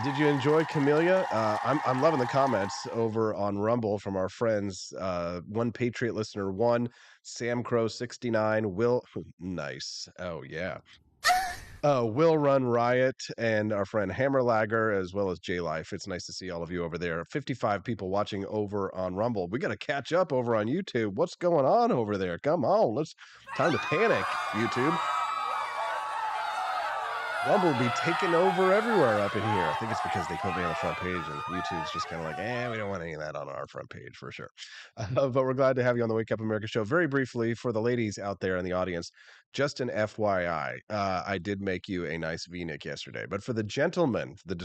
Did you enjoy Camelia? I'm loving the comments over on Rumble from our friends. One Patriot Listener 1, Sam Crow 69, Will, nice. Oh yeah. Will Run Riot, and our friend Hammerlagger, as well as J Life. It's nice to see all of you over there. 55 people watching over on Rumble. We got to catch up over on YouTube. What's going on over there? Come on, time to panic, YouTube. Rumble will be taking over everywhere up in here. I think it's because they put me on the front page, and YouTube's just kind of like, we don't want any of that on our front page for sure. But we're glad to have you on the Wake Up America show. Very briefly, for the ladies out there in the audience, just an FYI, I did make you a nice V-neck yesterday. But for the gentlemen, the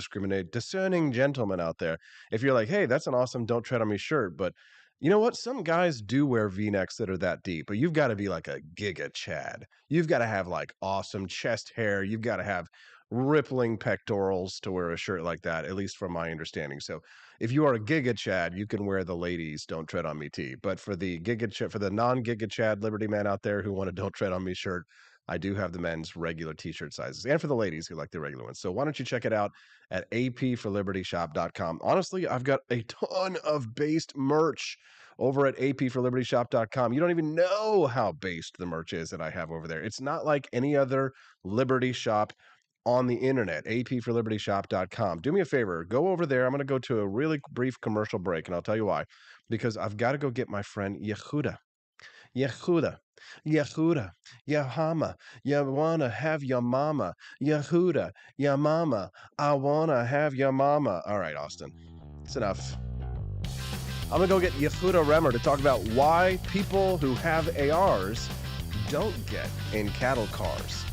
discerning gentlemen out there, if you're like, hey, that's an awesome Don't Tread on Me shirt, but you know what? Some guys do wear V-necks that are that deep, but you've got to be like a Giga Chad. You've got to have like awesome chest hair. You've got to have rippling pectorals to wear a shirt like that, at least from my understanding. So if you are a Giga Chad, you can wear the ladies Don't Tread on Me tee. But for the non-Giga Chad Liberty man out there who want a Don't Tread on Me shirt, I do have the men's regular t-shirt sizes, and for the ladies who like the regular ones. So why don't you check it out at apforlibertyshop.com. Honestly, I've got a ton of based merch over at apforlibertyshop.com. You don't even know how based the merch is that I have over there. It's not like any other Liberty shop on the internet. apforlibertyshop.com. Do me a favor, go over there. I'm going to go to a really brief commercial break, and I'll tell you why. Because I've got to go get my friend Yehuda. Yehuda, Yahama, you wanna have your mama. Yehuda, your mama, I wanna have your mama. All right, Austin, it's enough. I'm gonna go get Yehuda Remer to talk about why people who have ARs don't get in cattle cars.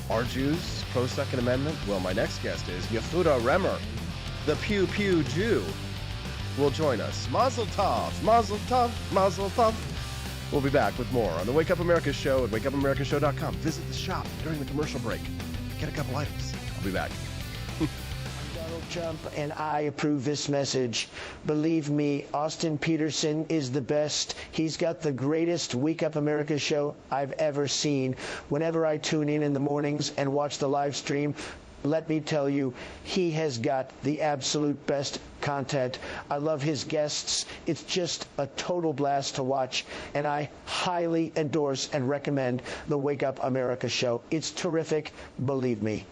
Are Jews pro-Second Amendment? Well, my next guest is Yehuda Remer, the Pew Pew Jew, will join us. Mazel tov, mazel tov, mazel tov. We'll be back with more on the Wake Up America show at wakeupamerica.show.com. Visit the shop during the commercial break. Get a couple items. I'll be back. Donald Trump, and I approve this message. Believe me, Austin Peterson is the best. He's got the greatest Wake Up America show I've ever seen. Whenever I tune in the mornings and watch the live stream, let me tell you, he has got the absolute best content. I love his guests. It's just a total blast to watch, and I highly endorse and recommend the Wake Up America show. It's terrific, believe me.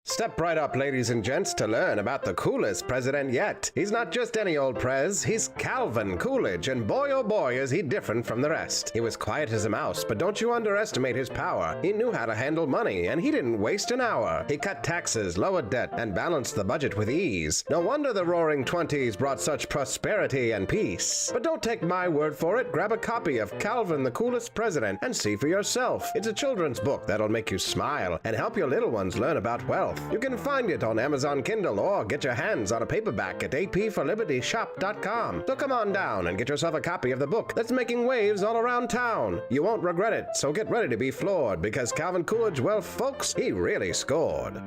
Step right up, ladies and gents, to learn about the coolest president yet. He's not just any old prez, he's Calvin Coolidge, and boy oh boy is he different from the rest. He was quiet as a mouse, but don't you underestimate his power. He knew how to handle money, and he didn't waste an hour. He cut taxes, lowered debt, and balanced the budget with ease. No wonder the Roaring Twenties brought such prosperity and peace. But don't take my word for it. Grab a copy of Calvin the Coolest President and see for yourself. It's a children's book that'll make you smile and help your little ones learn about wealth. You can find it on Amazon Kindle or get your hands on a paperback at apforlibertyshop.com. So come on down and get yourself a copy of the book that's making waves all around town. You won't regret it, so get ready to be floored, because Calvin Coolidge, well, folks, he really scored.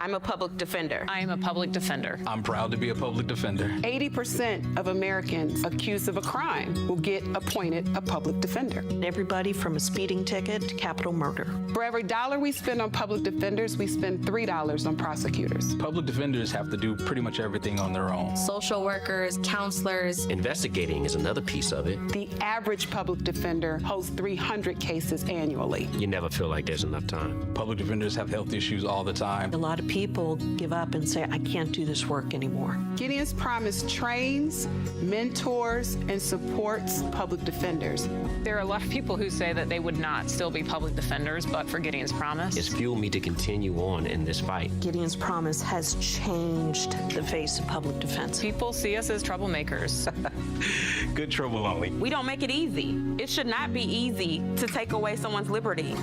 I'm a public defender. I am a public defender. I'm proud to be a public defender. 80% of Americans accused of a crime will get appointed a public defender. Everybody from a speeding ticket to capital murder. For every dollar we spend on public defenders, we spend $3 on prosecutors. Public defenders have to do pretty much everything on their own. Social workers, counselors. Investigating is another piece of it. The average public defender holds 300 cases annually. You never feel like there's enough time. Public defenders have health issues all the time. A lot of people give up and say, I can't do this work anymore. Gideon's Promise trains, mentors, and supports public defenders. There are a lot of people who say that they would not still be public defenders, but for Gideon's Promise. It's fueled me to continue on in this fight. Gideon's Promise has changed the face of public defense. People see us as troublemakers. Good trouble only. We don't make it easy. It should not be easy to take away someone's liberty.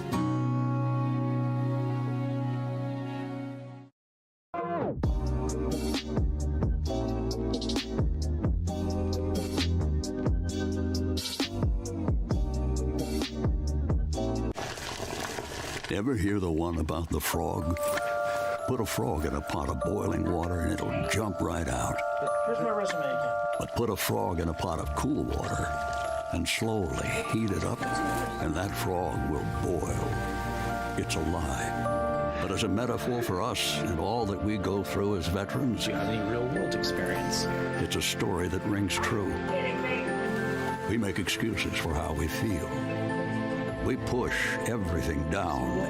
Ever hear the one about the frog? Put a frog in a pot of boiling water and it'll jump right out. Here's my resume again. But put a frog in a pot of cool water and slowly heat it up, and that frog will boil. It's a lie. But as a metaphor for us and all that we go through as veterans, Do you have any real-world experience? it's a story that rings true. We make excuses for how we feel. We push everything down.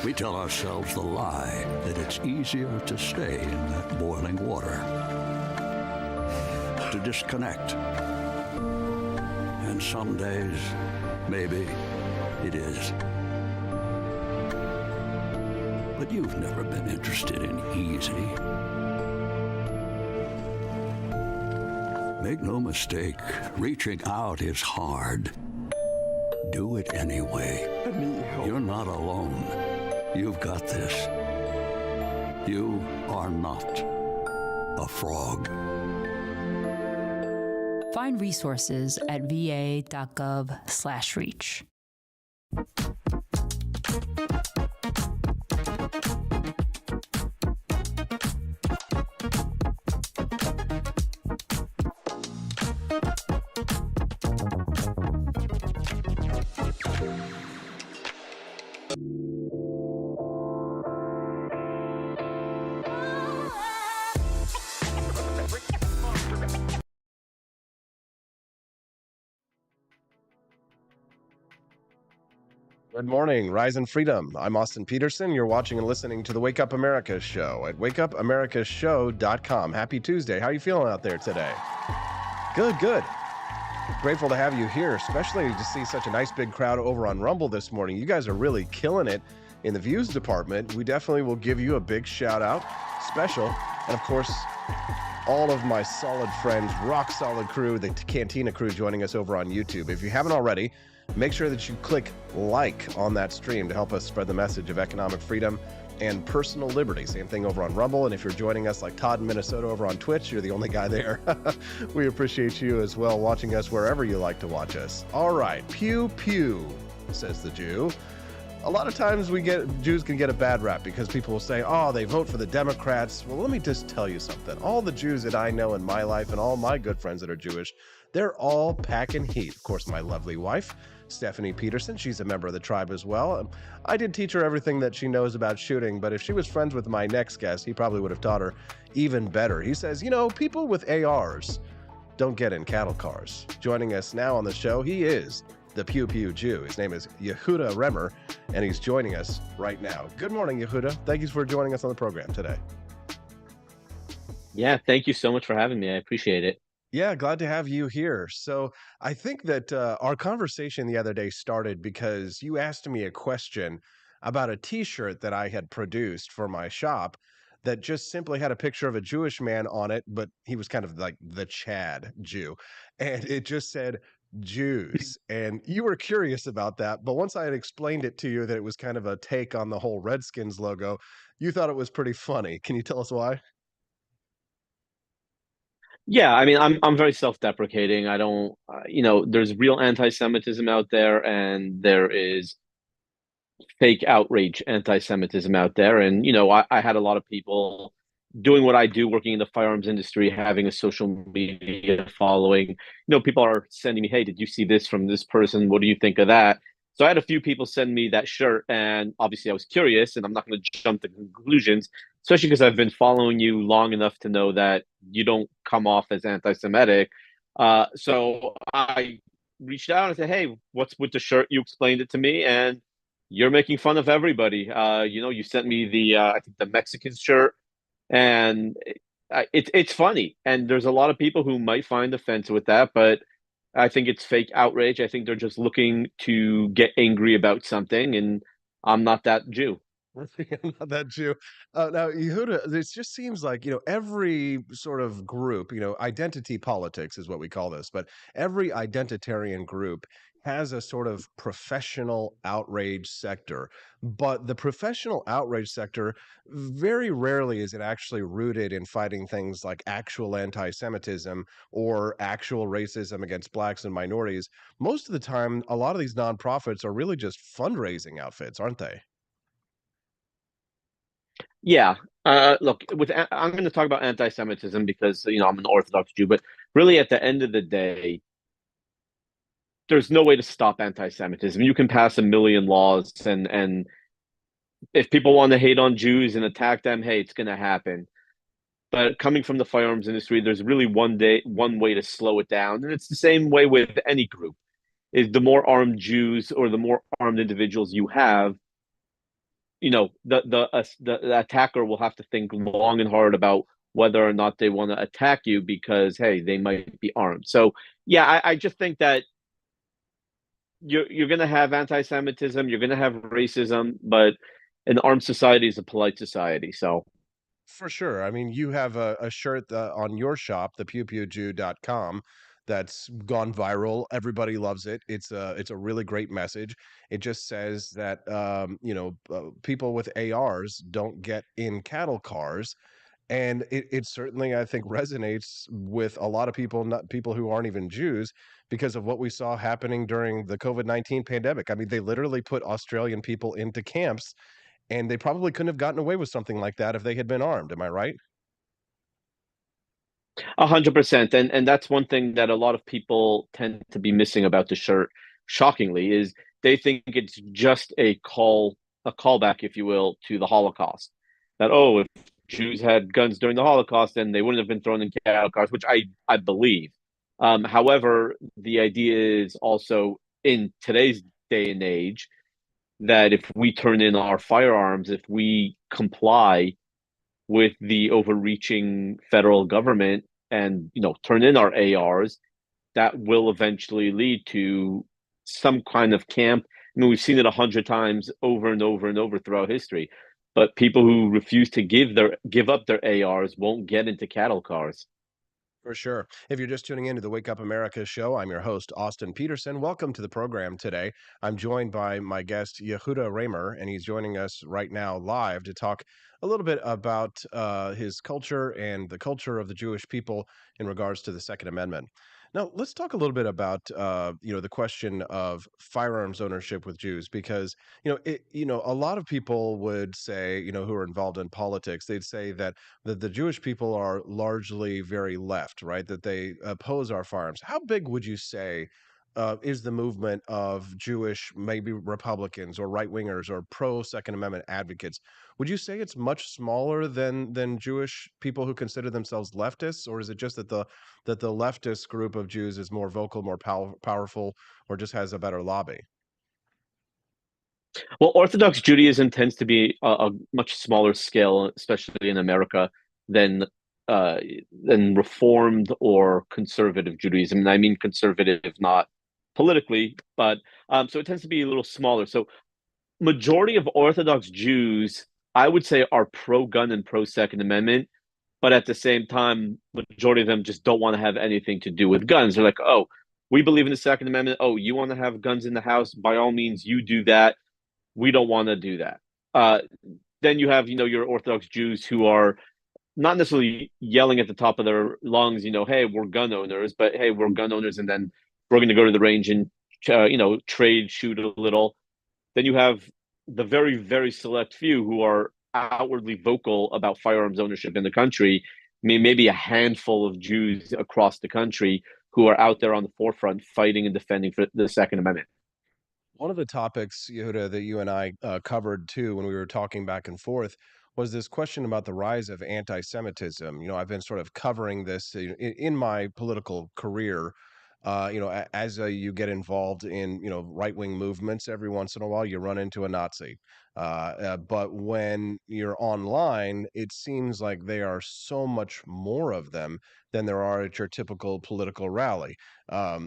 We tell ourselves the lie that it's easier to stay in that boiling water, to disconnect. And some days, maybe it is. But you've never been interested in easy. Make no mistake, reaching out is hard. Do it anyway. You're not alone. You've got this. You are not a frog. Find resources at va.gov/reach. Good morning, Rise and Freedom. I'm Austin Peterson. You're watching and listening to the Wake Up America show at wakeupAmericashow.com. Happy Tuesday. How are you feeling out there today? Good, good. Grateful to have you here, especially to see such a nice big crowd over on Rumble this morning. You guys are really killing it in the views department. We definitely will give you a big shout out, special, and of course, all of my solid friends, rock solid crew, the Cantina crew joining us over on YouTube. If you haven't already, make sure that you click like on that stream to help us spread the message of economic freedom and personal liberty. Same thing over on Rumble. And if you're joining us like Todd in Minnesota over on Twitch, you're the only guy there. We appreciate you as well, watching us wherever you like to watch us. All right, pew pew, says the Jew. A lot of times Jews can get a bad rap because people will say, oh, they vote for the Democrats. Well, let me just tell you something. All the Jews that I know in my life and all my good friends that are Jewish, they're all packing heat. Of course, my lovely wife, Stephanie Peterson, she's a member of the tribe as well. I did teach her everything that she knows about shooting, but if she was friends with my next guest, he probably would have taught her even better. He says, you know, people with ARs don't get in cattle cars. Joining us now on the show, he is the Pew Pew Jew. His name is Yehuda Remer, and he's joining us right now. Good morning, Yehuda. Thank you for joining us on the program today. Yeah, thank you so much for having me. I appreciate it. Yeah, glad to have you here. So I think that our conversation the other day started because you asked me a question about a T-shirt that I had produced for my shop that just simply had a picture of a Jewish man on it, but he was kind of like the Chad Jew. And it just said Jews. And you were curious about that. But once I had explained it to you that it was kind of a take on the whole Redskins logo, you thought it was pretty funny. Can you tell us why? Yeah, I mean, I'm very self-deprecating. I don't, there's real anti-Semitism out there, and there is fake outrage anti-Semitism out there. And, I had a lot of people doing what I do, working in the firearms industry, having a social media following. People are sending me, hey, did you see this from this person? What do you think of that? So I had a few people send me that shirt, and obviously I was curious, and I'm not going to jump to conclusions, especially because I've been following you long enough to know that you don't come off as anti-Semitic. So I reached out and said, hey, what's with the shirt? You explained it to me, and you're making fun of everybody. You sent me the I think the Mexican shirt, and it's funny. And there's a lot of people who might find offense with that, but I think it's fake outrage. I think they're just looking to get angry about something, and I'm not that Jew. Not that Jew. Now, Yehuda, this just seems like, every sort of group, identity politics is what we call this, but every identitarian group has a sort of professional outrage sector. But the professional outrage sector, very rarely is it actually rooted in fighting things like actual anti-Semitism or actual racism against blacks and minorities. Most of the time, a lot of these nonprofits are really just fundraising outfits, aren't they? Yeah. Look, I'm going to talk about anti-Semitism because I'm an Orthodox Jew, but really at the end of the day, there's no way to stop anti-Semitism. You can pass a million laws, and if people want to hate on Jews and attack them, hey, it's going to happen. But coming from the firearms industry, there's really one way to slow it down, and it's the same way with any group. Is the more armed Jews or the more armed individuals you have, the attacker will have to think long and hard about whether or not they want to attack you because, hey, they might be armed. So yeah, I just think that you're going to have anti-Semitism, you're going to have racism, but an armed society is a polite society. So for sure. I mean, you have a shirt on your shop, the pewpewjew.com, that's gone viral. Everybody loves it. It's a really great message. It just says that people with ARs don't get in cattle cars, and it certainly, I think, resonates with a lot of people, not people who aren't even Jews, because of what we saw happening during the COVID-19 pandemic. I mean, they literally put Australian people into camps, and they probably couldn't have gotten away with something like that if they had been armed. Am I right? 100%. And that's one thing that a lot of people tend to be missing about the shirt, shockingly, is they think it's just a callback, if you will, to the Holocaust. That, oh, if Jews had guns during the Holocaust, then they wouldn't have been thrown in cattle cars, which I believe. However, the idea is also in today's day and age that if we turn in our firearms, if we comply with the overreaching federal government and turn in our ARs, that will eventually lead to some kind of camp. I mean, we've seen it 100 times over and over and over throughout history. But people who refuse to give up their ARs won't get into cattle cars. For sure. If you're just tuning into the Wake Up America show, I'm your host, Austin Peterson. Welcome to the program today. I'm joined by my guest, Yehuda Remer, and he's joining us right now live to talk a little bit about his culture and the culture of the Jewish people in regards to the Second Amendment. Now, let's talk a little bit about the question of firearms ownership with Jews, because a lot of people would say, who are involved in politics, they'd say that the Jewish people are largely very left, right? That they oppose our firearms. How big would you say is the movement of Jewish, maybe Republicans or right wingers or pro Second Amendment advocates? Would you say it's much smaller than Jewish people who consider themselves leftists, or is it just that the leftist group of Jews is more vocal, more powerful, or just has a better lobby? Well, Orthodox Judaism tends to be a much smaller scale, especially in America, than Reformed or conservative Judaism. And I mean conservative, not politically, but so it tends to be a little smaller. So majority of Orthodox Jews, I would say, are pro-gun and pro-Second Amendment, but at the same time, majority of them just don't want to have anything to do with guns. They're like, oh, we believe in the Second Amendment. Oh, you want to have guns in the house? By all means, you do that. We don't want to do that. Then you have, your Orthodox Jews who are not necessarily yelling at the top of their lungs, hey, we're gun owners, but hey, we're gun owners, and then we're going to go to the range and, trade, shoot a little. Then you have the very, very select few who are outwardly vocal about firearms ownership in the country. I mean, maybe a handful of Jews across the country who are out there on the forefront fighting and defending for the Second Amendment. One of the topics, Yehuda, that you and I covered too when we were talking back and forth was this question about the rise of anti-Semitism. I've been sort of covering this in my political career. As you get involved in, right-wing movements, every once in a while you run into a Nazi. But when you're online, it seems like there are so much more of them than there are at your typical political rally. I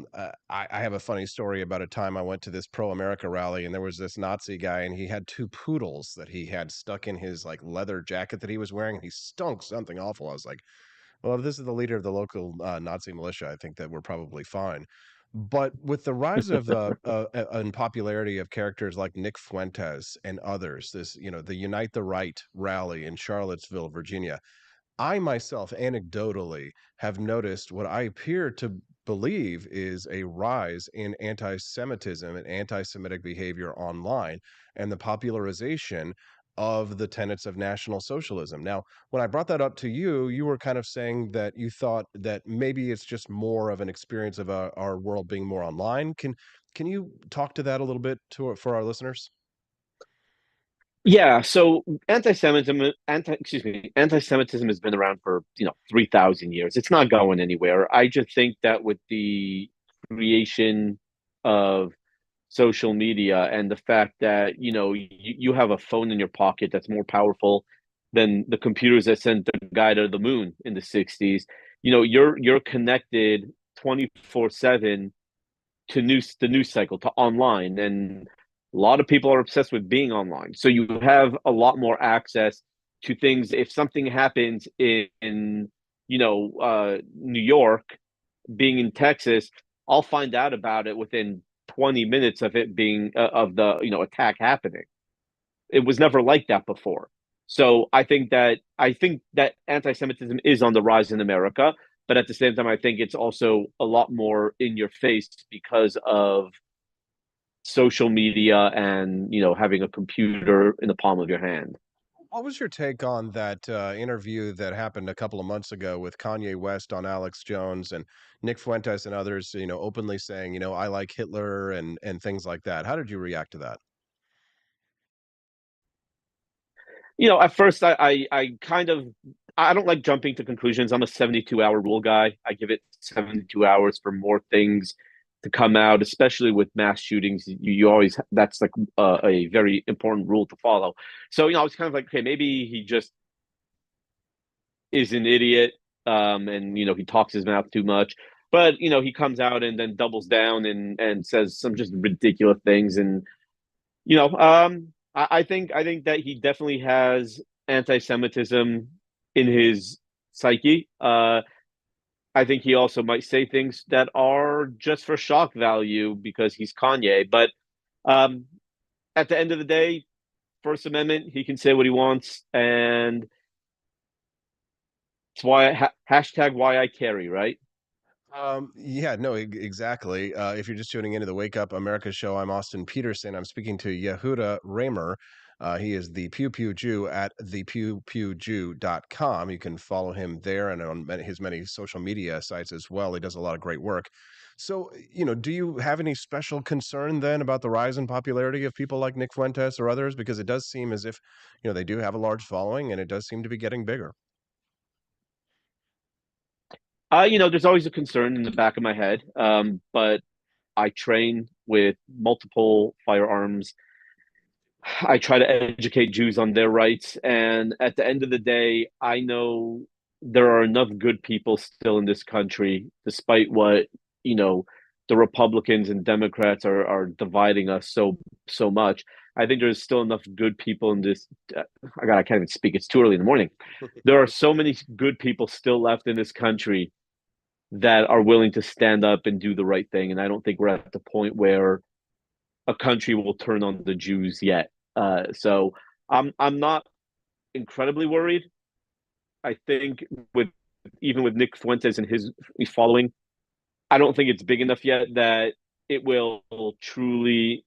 have a funny story about a time I went to this pro-America rally, and there was this Nazi guy, and he had two poodles that he had stuck in his like leather jacket that he was wearing, and he stunk something awful. I was like, well, if this is the leader of the local Nazi militia, I think that we're probably fine. But with the rise of unpopularity of characters like Nick Fuentes and others, the Unite the Right rally in Charlottesville, Virginia, I myself anecdotally have noticed what I appear to believe is a rise in anti-Semitism and anti-Semitic behavior online and the popularization of the tenets of National Socialism. Now, when I brought that up to you, you were kind of saying that you thought that maybe it's just more of an experience of our world being more online. Can you talk to that a little bit for our listeners? Yeah, so anti-Semitism has been around for 3,000 years. It's not going anywhere. I just think that with the creation of social media and the fact that you have a phone in your pocket that's more powerful than the computers that sent the guy to the moon in the 60s. You're connected 24/7 to the news cycle, to online, and a lot of people are obsessed with being online. So you have a lot more access to things. If something happens in New York, being in Texas, I'll find out about it within 20 minutes of it being of the attack happening. It was never like that before. So I think that anti-Semitism is on the rise in America, but at the same time, I think it's also a lot more in your face because of social media and having a computer in the palm of your hand. What was your take on that interview that happened a couple of months ago with Kanye West on Alex Jones and Nick Fuentes and others, openly saying, I like Hitler and things like that? How did you react to that? At first I don't like jumping to conclusions. I'm a 72-hour rule guy. I give it 72 hours for more things to come out, especially with mass shootings. You always, that's like a very important rule to follow. So, I was kind of like, okay, maybe he just is an idiot, and he talks his mouth too much. But he comes out and then doubles down and says some just ridiculous things. And I think that he definitely has anti-Semitism in his psyche. I think he also might say things that are just for shock value because he's Kanye. But at the end of the day, First Amendment, he can say what he wants, and it's why hashtag why I carry, right? Yeah, no, exactly. If you're just tuning into the Wake Up America show, I'm Austin Peterson. I'm speaking to Yehuda Remer. He is the Pew Pew Jew at thepewpewjew.com. You can follow him there and on his many social media sites as well. He does a lot of great work. So, do you have any special concern then about the rise in popularity of people like Nick Fuentes or others? Because it does seem as if, they do have a large following and it does seem to be getting bigger. There's always a concern in the back of my head, but I train with multiple firearms. I try to educate Jews on their rights. And at the end of the day, I know there are enough good people still in this country, despite what, the Republicans and Democrats are dividing us so much. I think there's still enough good people in this. I can't even speak. It's too early in the morning. There are so many good people still left in this country that are willing to stand up and do the right thing. And I don't think we're at the point where a country will turn on the Jews yet. So I'm not incredibly worried. I think even with Nick Fuentes and his following, I don't think it's big enough yet that it will truly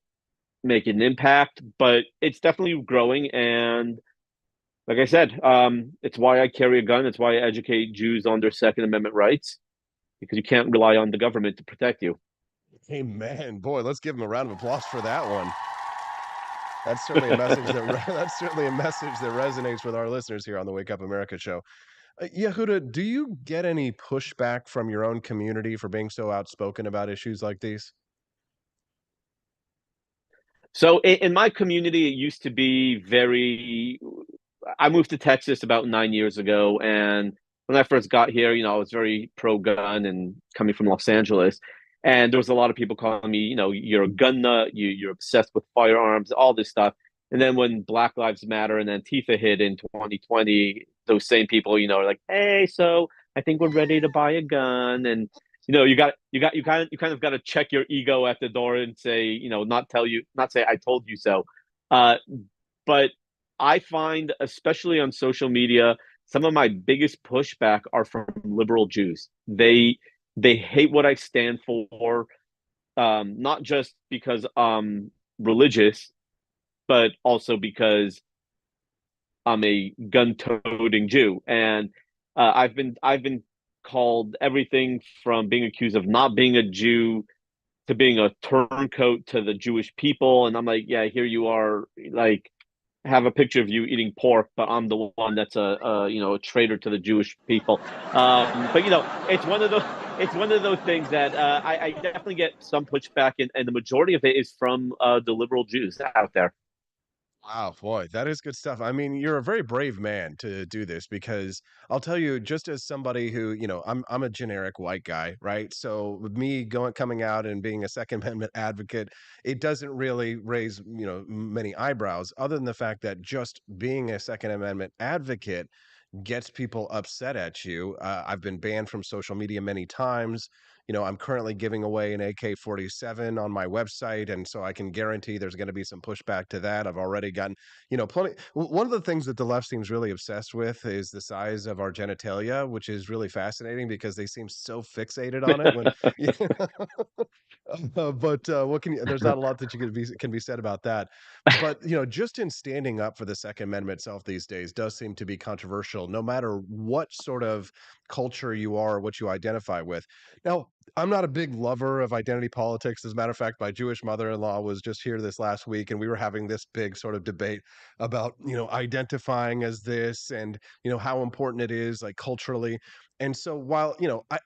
make an impact, but it's definitely growing. And like I said, it's why I carry a gun. It's why I educate Jews on their Second Amendment rights, because you can't rely on the government to protect you. Amen. Boy, let's give him a round of applause for that one. That's certainly a message that resonates with our listeners here on the Wake Up America show. Yehuda, do you get any pushback from your own community for being so outspoken about issues like these? So in my community, it used to be very. I moved to Texas about 9 years ago, and when I first got here, I was very pro-gun and coming from Los Angeles, and there was a lot of people calling me, you're a gun nut, you're obsessed with firearms, all this stuff. And then when Black Lives Matter and Antifa hit in 2020, those same people, are like, hey, so I think we're ready to buy a gun, and you kind of got to check your ego at the door and say, not say I told you so. But I find, especially on social media, some of my biggest pushback are from liberal Jews. They hate what I stand for, not just because I'm religious, but also because I'm a gun-toting Jew. And I've been called everything from being accused of not being a Jew to being a turncoat to the Jewish people. And I'm like, yeah, here you are, like, have a picture of you eating pork, but I'm the one that's a traitor to the Jewish people. But it's one of those things that I definitely get some pushback, and the majority of it is from the liberal Jews out there. Wow, boy, that is good stuff. I mean, you're a very brave man to do this, because I'll tell you, just as somebody who, I'm a generic white guy, right? So with me coming out and being a Second Amendment advocate, it doesn't really raise, many eyebrows, other than the fact that just being a Second Amendment advocate gets people upset at you. I've been banned from social media many times. I'm currently giving away an AK-47 on my website, and so I can guarantee there's going to be some pushback to that. I've already gotten, plenty. One of the things that the left seems really obsessed with is the size of our genitalia, which is really fascinating because they seem so fixated on it. What can you? There's not a lot that can be said about that. But just in standing up for the Second Amendment itself these days does seem to be controversial, no matter what sort of culture you are or what you identify with. Now, I'm not a big lover of identity politics. As a matter of fact, my Jewish mother-in-law was just here this last week, and we were having this big sort of debate about, identifying as this and, how important it is, like, culturally. And so while,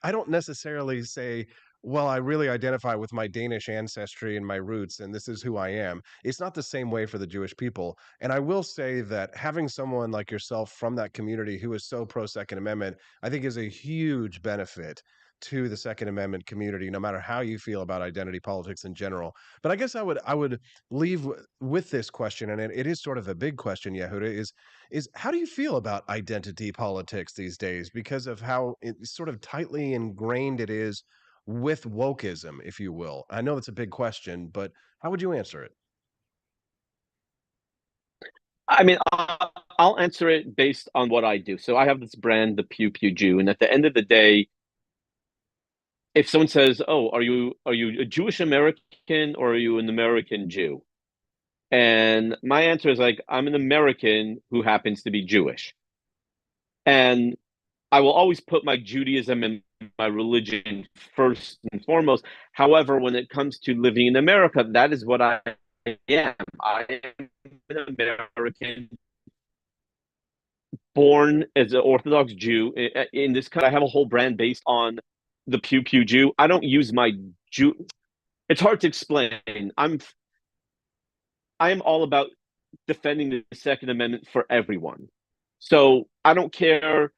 I don't necessarily say, well, I really identify with my Danish ancestry and my roots, and this is who I am. It's not the same way for the Jewish people. And I will say that having someone like yourself from that community who is so pro Second Amendment, I think is a huge benefit to the Second Amendment community, no matter how you feel about identity politics in general. But I guess I would leave with this question, and it is sort of a big question, Yehuda, is how do you feel about identity politics these days, because of how sort of tightly ingrained it is with wokeism, if you will? I know it's a big question, but how would you answer it? I mean, I'll answer it based on what I do. So I have this brand, the Pew Pew Jew, and at the end of the day, if someone says, "Oh, are you a Jewish American or are you an American Jew?" And my answer is like, I'm an American who happens to be Jewish. And I will always put my Judaism and my religion first and foremost. However, when it comes to living in America, that is what I am. I am an American born as an Orthodox Jew in this country. I have a whole brand based on the Pew Pew Jew. I don't use my Jew. It's hard to explain. I am all about defending the Second Amendment for everyone. So I don't care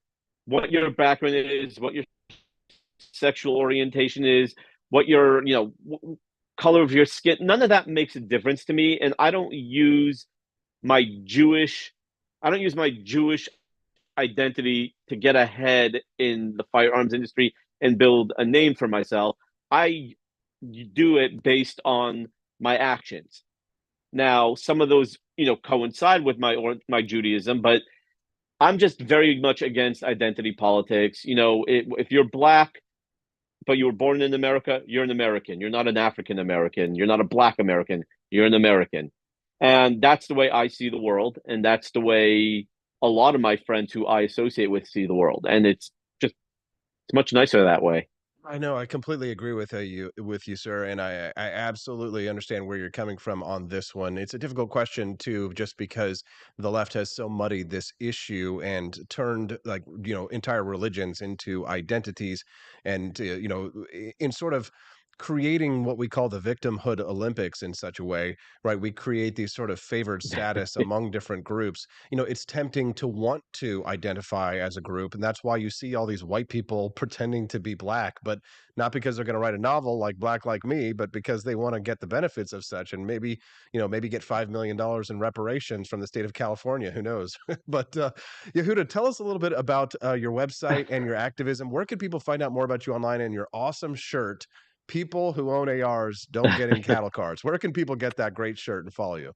what your background is, what your sexual orientation is, what your color of your skin. None of that makes a difference to me, and I don't use my Jewish identity to get ahead in the firearms industry and build a name for myself. I do it based on my actions. Now, some of those, coincide with my Judaism, but I'm just very much against identity politics. If you're Black, but you were born in America, you're an American. You're not an African American. You're not a Black American. You're an American. And that's the way I see the world. And that's the way a lot of my friends who I associate with see the world. And it's much nicer that way. I know, I completely agree with you, sir, and I absolutely understand where you're coming from on this one. It's a difficult question too, just because the left has so muddied this issue and turned entire religions into identities, and in sort of creating what we call the victimhood Olympics in such a way, right? We create these sort of favored status among different groups. It's tempting to want to identify as a group, and that's why you see all these white people pretending to be black, but not because they're going to write a novel like Black Like Me, but because they want to get the benefits of such, and maybe get $5 million in reparations from the state of California. Who knows? But Yehuda, tell us a little bit about your website and your activism. Where can people find out more about you online and your awesome shirt? People who own ARs don't get in cattle cars. Where can people get that great shirt and follow you?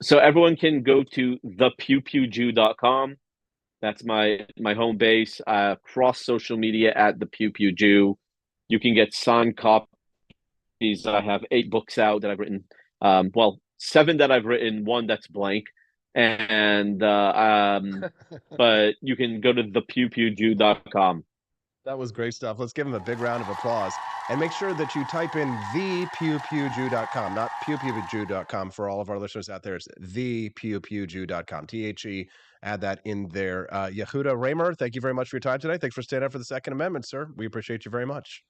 So everyone can go to thepewpewjew.com. That's my home base. Cross social media at the Pew Pew Jew. You can get signed copies. I have 8 books out that I've written. 7 that I've written, 1 that's blank. And but you can go to thepewpewjew.com. That was great stuff. Let's give him a big round of applause. And make sure that you type in thepewpewjew.com, not pewpewjew.com for all of our listeners out there. It's thepewpewjew.com. THE. Add that in there. Yehuda, Remer, thank you very much for your time today. Thanks for standing up for the Second Amendment, sir. We appreciate you very much.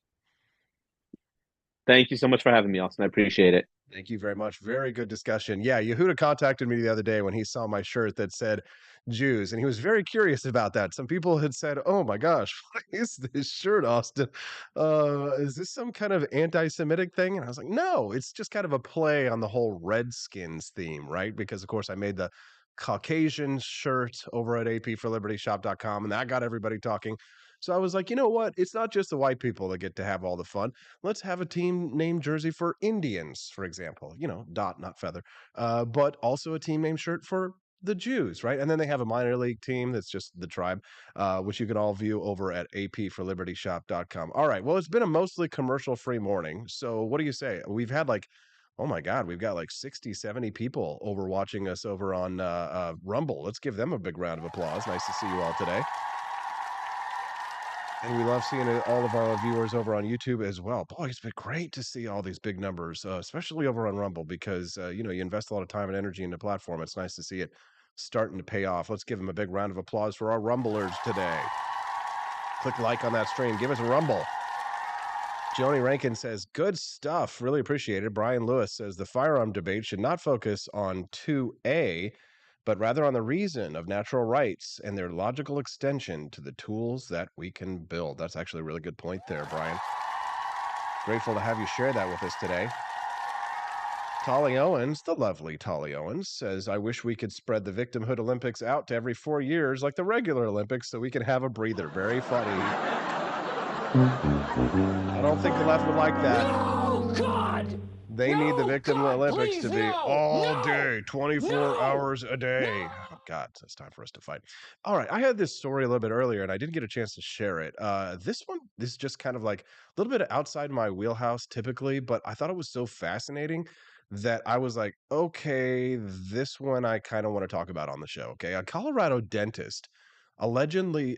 Thank you so much for having me, Austin. I appreciate it. Thank you very much. Very good discussion. Yeah, Yehuda contacted me the other day when he saw my shirt that said Jews, and he was very curious about that. Some people had said, "Oh my gosh, what is this shirt, Austin? Is this some kind of anti-Semitic thing?" And I was like, "No, it's just kind of a play on the whole Redskins theme, right?" Because of course I made the Caucasian shirt over at apforlibertyshop.com, and that got everybody talking. So I was like, you know what? It's not just the white people that get to have all the fun. Let's have a team named jersey for Indians, for example. Dot, not feather. But also a team named shirt for the Jews, right? And then they have a minor league team that's just the tribe, which you can all view over at apforlibertyshop.com. All right. Well, it's been a mostly commercial-free morning. So what do you say? We've had oh my God, we've got 60, 70 people over watching us over on Rumble. Let's give them a big round of applause. Nice to see you all today. And we love seeing all of our viewers over on YouTube as well. Boy, it's been great to see all these big numbers, especially over on Rumble, because, you invest a lot of time and energy in the platform. It's nice to see it starting to pay off. Let's give them a big round of applause for our Rumblers today. Click like on that stream. Give us a rumble. Joni Rankin says, good stuff. Really appreciate it. Brian Lewis says, the firearm debate should not focus on 2A, but rather on the reason of natural rights and their logical extension to the tools that we can build. That's actually a really good point there, Brian. Grateful to have you share that with us today. Tolly Owens, the lovely Tolly Owens, says, I wish we could spread the Victimhood Olympics out to every 4 years like the regular Olympics so we can have a breather. Very funny. I don't think the left would like that. Oh, God! They need the Victim Olympics to be all day, 24 hours a day. Oh, God, it's time for us to fight. All right, I had this story a little bit earlier, and I didn't get a chance to share it. This one is just kind of like a little bit outside my wheelhouse typically, but I thought it was so fascinating that I was like, okay, this one I kind of want to talk about on the show. Okay, a Colorado dentist allegedly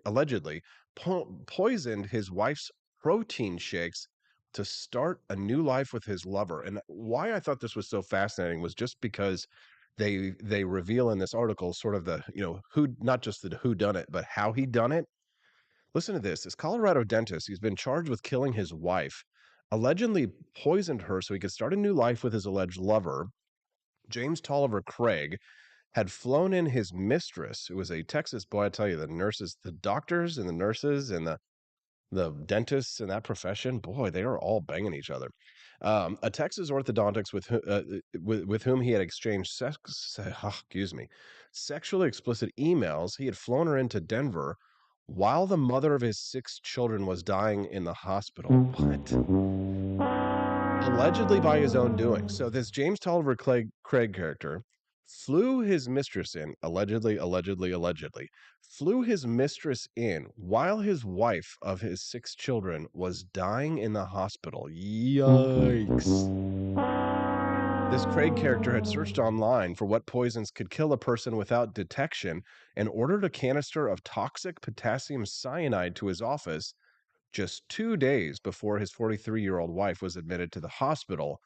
poisoned his wife's protein shakes to start a new life with his lover. And why I thought this was so fascinating was just because they reveal in this article sort of the, who, not just the who done it, but how he done it. Listen to this. This Colorado dentist, he's been charged with killing his wife, allegedly poisoned her so he could start a new life with his alleged lover. James Tolliver Craig had flown in his mistress, who was a Texas boy. I tell you, the nurses, the doctors and the nurses and the dentists in that profession, boy, they are all banging each other. A Texas orthodontist with whom he had exchanged sexually explicit emails, he had flown her into Denver while the mother of his 6 children was dying in the hospital. What? Allegedly by his own doing. So this James Tolliver Craig character flew his mistress in, allegedly, flew his mistress in while his wife of his 6 children was dying in the hospital. Yikes. This Craig character had searched online for what poisons could kill a person without detection and ordered a canister of toxic potassium cyanide to his office just 2 days before his 43-year-old wife was admitted to the hospital.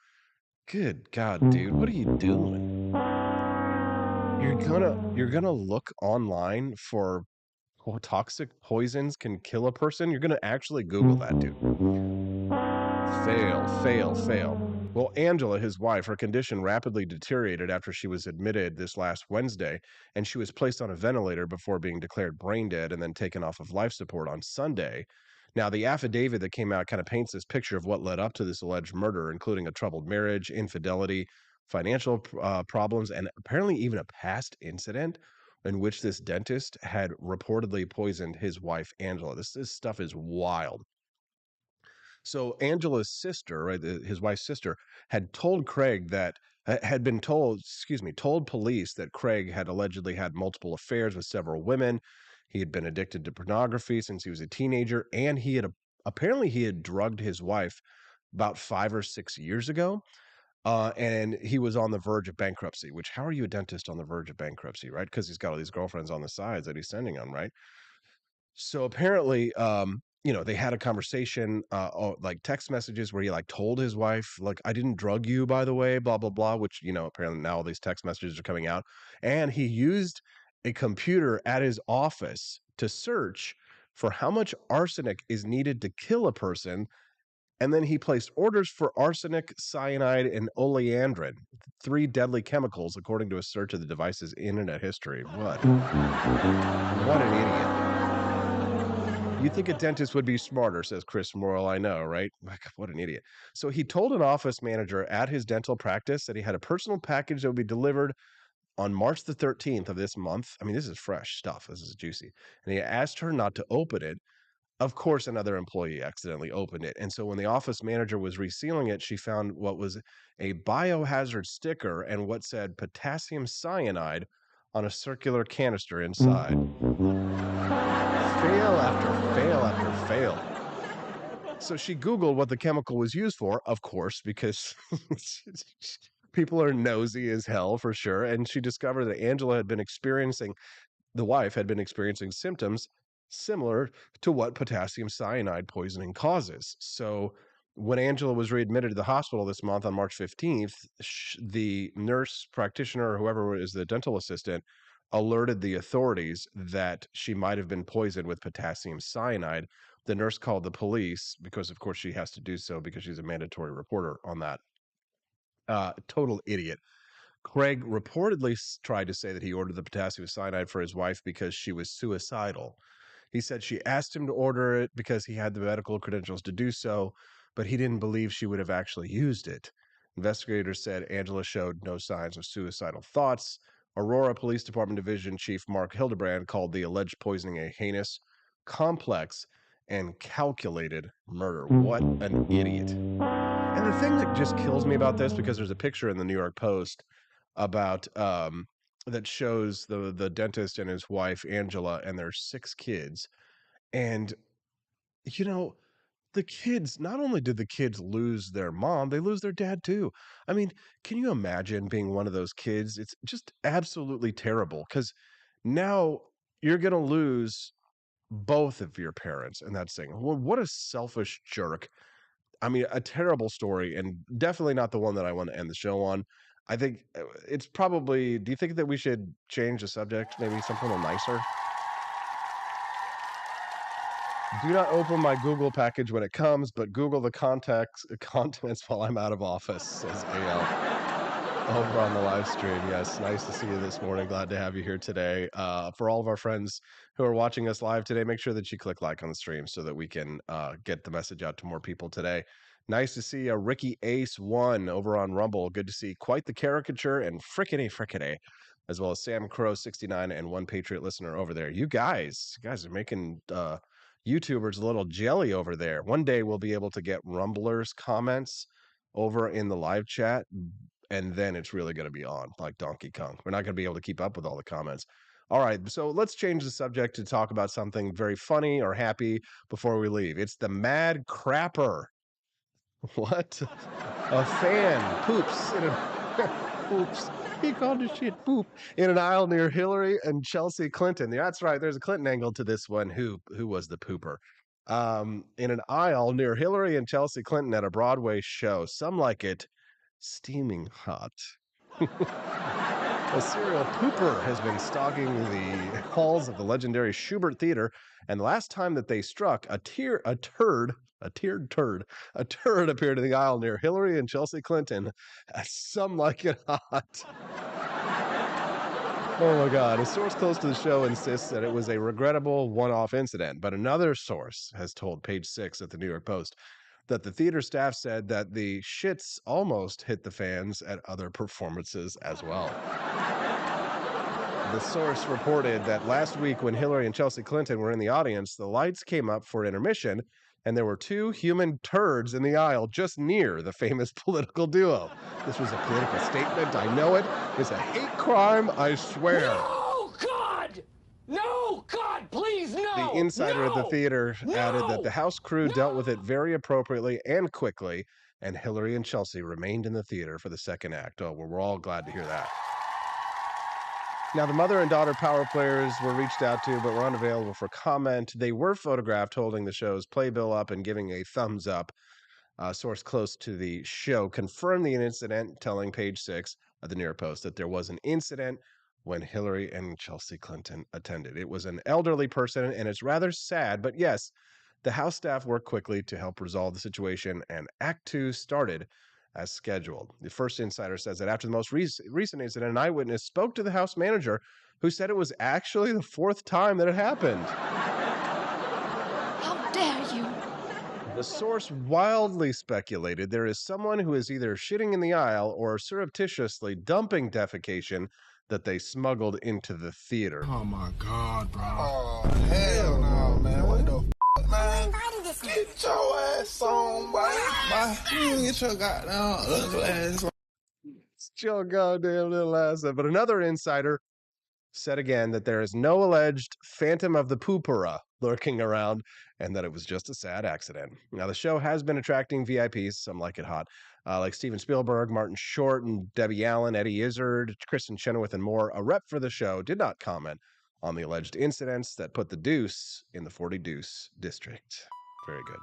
Good God, dude, what are you doing? You're gonna look online for toxic poisons can kill a person? You're gonna actually Google that, dude. Fail. Well, Angela, his wife, her condition rapidly deteriorated after she was admitted this last Wednesday, and she was placed on a ventilator before being declared brain dead and then taken off of life support on Sunday. Now, the affidavit that came out kind of paints this picture of what led up to this alleged murder, including a troubled marriage, infidelity, financial problems, and apparently even a past incident in which this dentist had reportedly poisoned his wife, Angela. This stuff is wild. So Angela's sister, right, his wife's sister, had told Craig that told police that Craig had allegedly had multiple affairs with several women. He had been addicted to pornography since he was a teenager, and apparently he had drugged his wife about 5 or 6 years ago. And he was on the verge of bankruptcy, which how are you a dentist on the verge of bankruptcy, right? Because he's got all these girlfriends on the sides that he's sending them, right? So apparently, they had a conversation, like text messages where he like told his wife, like, I didn't drug you, by the way, blah, blah, blah, which, apparently now all these text messages are coming out. And he used a computer at his office to search for how much arsenic is needed to kill a person. And then he placed orders for arsenic, cyanide, and oleandrin, 3 deadly chemicals, according to a search of the device's internet history. What an idiot. You think a dentist would be smarter, says Chris Morrill. I know, right? What an idiot. So he told an office manager at his dental practice that he had a personal package that would be delivered on March the 13th of this month. I mean, this is fresh stuff. This is juicy. And he asked her not to open it. Of course, another employee accidentally opened it. And so when the office manager was resealing it, she found what was a biohazard sticker and what said potassium cyanide on a circular canister inside. Fail after fail. So she Googled what the chemical was used for, of course, because people are nosy as hell for sure. And she discovered that the wife had been experiencing symptoms similar to what potassium cyanide poisoning causes. So when Angela was readmitted to the hospital this month on March 15th, the nurse practitioner, or whoever is the dental assistant, alerted the authorities that she might have been poisoned with potassium cyanide. The nurse called the police because, of course, she has to do so because she's a mandatory reporter on that. Total idiot. Craig reportedly tried to say that he ordered the potassium cyanide for his wife because she was suicidal. He said she asked him to order it because he had the medical credentials to do so, but he didn't believe she would have actually used it. Investigators said Angela showed no signs of suicidal thoughts. Aurora Police Department Division Chief Mark Hildebrand called the alleged poisoning a heinous, complex, and calculated murder. What an idiot. And the thing that just kills me about this, because there's a picture in the New York Post about that shows the dentist and his wife, Angela, and their 6 kids. And, the kids, not only did the kids lose their mom, they lose their dad too. I mean, can you imagine being one of those kids? It's just absolutely terrible because now you're going to lose both of your parents in that thing. Well, what a selfish jerk. I mean, a terrible story and definitely not the one that I want to end the show on. I think it's probably, do you think that we should change the subject? Maybe something a little nicer? Do not open my Google package when it comes, but Google the contents while I'm out of office, says AL. Over on the live stream. Yes, nice to see you this morning. Glad to have you here today. For all of our friends who are watching us live today, make sure that you click like on the stream so that we can get the message out to more people today. Nice to see Ricky Ace 1 over on Rumble. Good to see Quite the Caricature and Frickety, as well as Sam Crow 69 and One Patriot Listener over there. You guys are making YouTubers a little jelly over there. One day we'll be able to get Rumblers comments over in the live chat. and then it's really going to be on like Donkey Kong. We're not going to be able to keep up with all the comments. All right, so let's change the subject to talk about something very funny or happy before we leave. It's the Mad Crapper. What? A fan poops in a oops. He called his shit poop in an aisle near Hillary and Chelsea Clinton. Yeah, that's right. There's a Clinton angle to this one. Who was the pooper? In an aisle near Hillary and Chelsea Clinton at a Broadway show. Some like it steaming hot. A serial pooper has been stalking the halls of the legendary Schubert Theater, and the last time that they struck, a turd appeared in the aisle near Hillary and Chelsea Clinton. Some like it hot. Oh my God. A source close to the show insists that it was a regrettable one-off incident, but another source has told Page 6 at the New York Post that the theater staff said that the shits almost hit the fans at other performances as well. The source reported that last week when Hillary and Chelsea Clinton were in the audience, the lights came up for intermission, and there were two human turds in the aisle just near the famous political duo. This was a political statement. I know it. It's a hate crime, I swear. No, God! No, God, please, no! The insider at the theater added that the house crew dealt with it very appropriately and quickly, and Hillary and Chelsea remained in the theater for the second act. Oh, well, we're all glad to hear that. Now, the mother and daughter power players were reached out to, but were unavailable for comment. They were photographed holding the show's playbill up and giving a thumbs up. A source close to the show confirmed the incident, telling Page 6 of the New York Post that there was an incident when Hillary and Chelsea Clinton attended. It was an elderly person, and it's rather sad, but yes, the House staff worked quickly to help resolve the situation, and Act 2 started as scheduled. The first insider says that after the most recent incident, an eyewitness spoke to the House manager, who said it was actually the fourth time that it happened. How dare you! The source wildly speculated there is someone who is either shitting in the aisle or surreptitiously dumping defecation that they smuggled into the theater. Oh my God, bro. Oh, hell no, man. What the man? Get your ass on, boy. Get your goddamn ugly ass on. It's your goddamn little ass. But another insider said again that there is no alleged Phantom of the Poopera lurking around and that it was just a sad accident. Now, the show has been attracting VIPs, some like it hot, like Steven Spielberg, Martin Short, and Debbie Allen, Eddie Izzard, Kristen Chenoweth, and more. A rep for the show did not comment on the alleged incidents that put the deuce in the 40 Deuce district. Very good.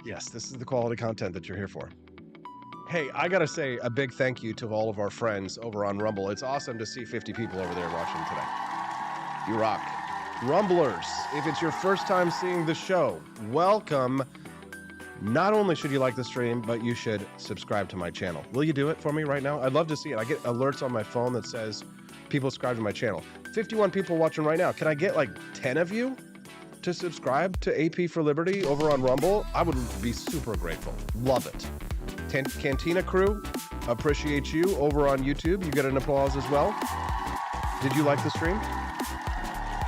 Yes, this is the quality content that you're here for. Hey, I gotta say a big thank you to all of our friends over on Rumble. It's awesome to see 50 people over there watching today. You rock. Rumblers, if it's your first time seeing the show, welcome. Not only should you like the stream, but you should subscribe to my channel. Will you do it for me right now? I'd love to see it. I get alerts on my phone that says people subscribe to my channel. 51 people watching right now. Can I get like 10 of you to subscribe to AP for Liberty over on Rumble? I would be super grateful. Love it. Cantina crew, appreciate you over on YouTube. You get an applause as well. Did you like the stream?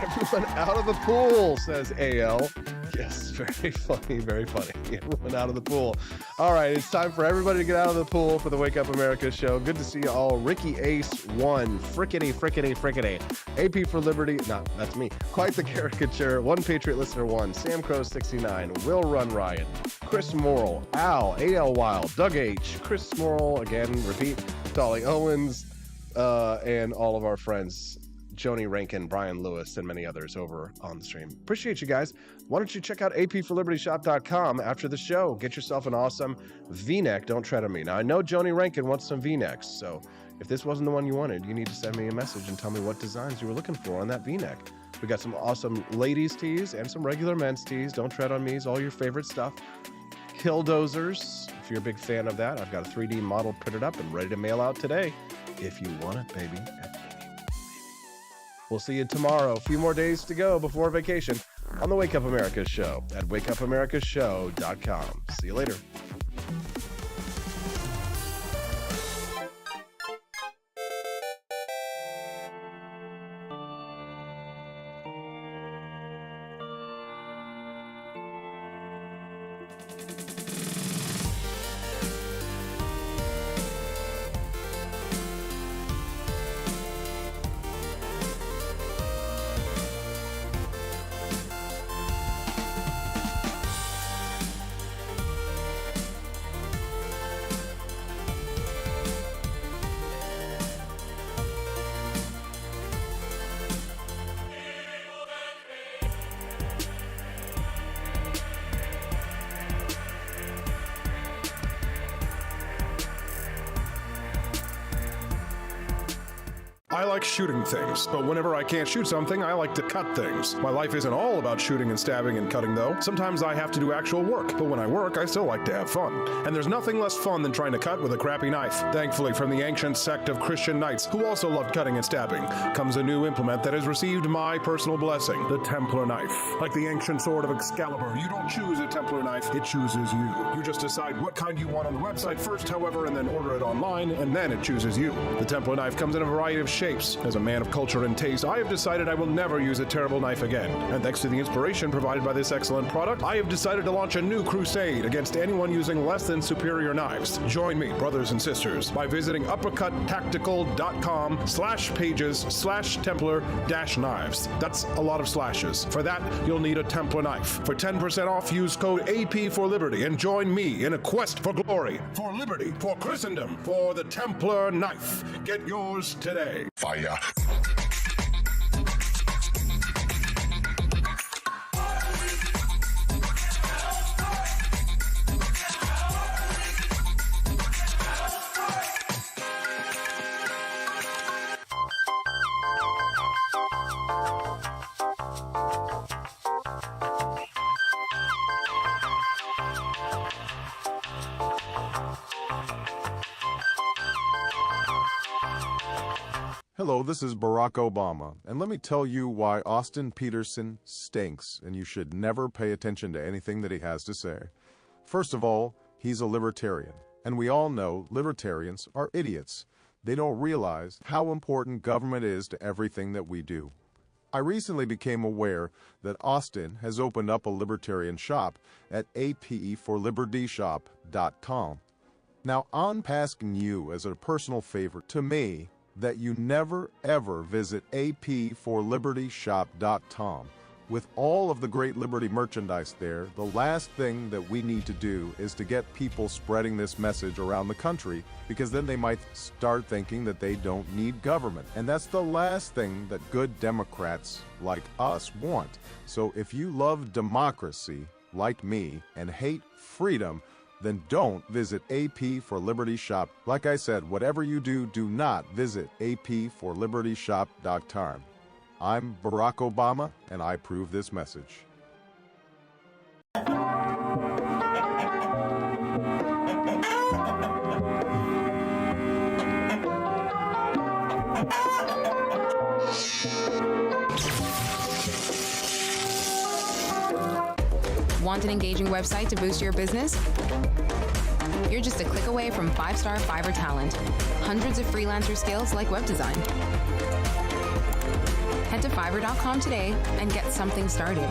Everyone out of the pool, says AL. Yes, very funny, very funny. Everyone out of the pool. All right, it's time for everybody to get out of the pool for the Wake Up America show. Good to see you all. Ricky Ace 1, frickety. AP for Liberty, no, that's me. Quite the Caricature, One Patriot Listener 1, Sam Crow 69, Will Run Riot, Chris Morrill, Al, AL Wild, Doug H, Chris Morrill, again, repeat, Dolly Owens, and all of our friends, Joni Rankin, Brian Lewis, and many others over on the stream. Appreciate you guys. Why don't you check out apforlibertyshop.com after the show. Get yourself an awesome V-neck. Don't tread on me. Now, I know Joni Rankin wants some V-necks, so if this wasn't the one you wanted, you need to send me a message and tell me what designs you were looking for on that V-neck. We got some awesome ladies tees and some regular men's tees. Don't tread on me is all your favorite stuff. Killdozers, if you're a big fan of that, I've got a 3D model printed up and ready to mail out today. If you want it, baby. We'll see you tomorrow. A few more days to go before vacation on the Wake Up America show at wakeupamericashow.com. See you later. I like shooting things, but whenever I can't shoot something, I like to cut things. My life isn't all about shooting and stabbing and cutting, though. Sometimes I have to do actual work, but when I work, I still like to have fun. And there's nothing less fun than trying to cut with a crappy knife. Thankfully, from the ancient sect of Christian knights, who also loved cutting and stabbing, comes a new implement that has received my personal blessing, the Templar knife. Like the ancient sword of Excalibur, you don't choose a Templar knife, it chooses you. You just decide what kind you want on the website first, however, and then order it online, and then it chooses you. The Templar knife comes in a variety of shapes. As a man of culture and taste, I have decided I will never use a terrible knife again. And thanks to the inspiration provided by this excellent product, I have decided to launch a new crusade against anyone using less than superior knives. Join me, brothers and sisters, by visiting uppercuttactical.com/pages/Templar-knives. That's a lot of slashes. For that, you'll need a Templar knife. For 10% off, use code AP for Liberty and join me in a quest for glory, for liberty, for Christendom, for the Templar knife. Get yours today. Fire. Hello, this is Barack Obama, and let me tell you why Austin Peterson stinks, and you should never pay attention to anything that he has to say. First of all, he's a libertarian, and we all know libertarians are idiots. They don't realize how important government is to everything that we do. I recently became aware that Austin has opened up a libertarian shop at apeforlibertyshop.com. Now, I'm asking you as a personal favor to me that you never ever visit apeforlibertyshop.com. With all of the great Liberty merchandise there, the last thing that we need to do is to get people spreading this message around the country, because then they might start thinking that they don't need government. And that's the last thing that good Democrats like us want. So if you love democracy, like me, and hate freedom, then don't visit AP for Liberty Shop. Like I said, whatever you do, do not visit aporlibertyshop.com. I'm Barack Obama, and I approve this message. Want an engaging website to boost your business? You're just a click away from 5-star Fiverr talent. Hundreds of freelancer skills like web design. Head to Fiverr.com today and get something started.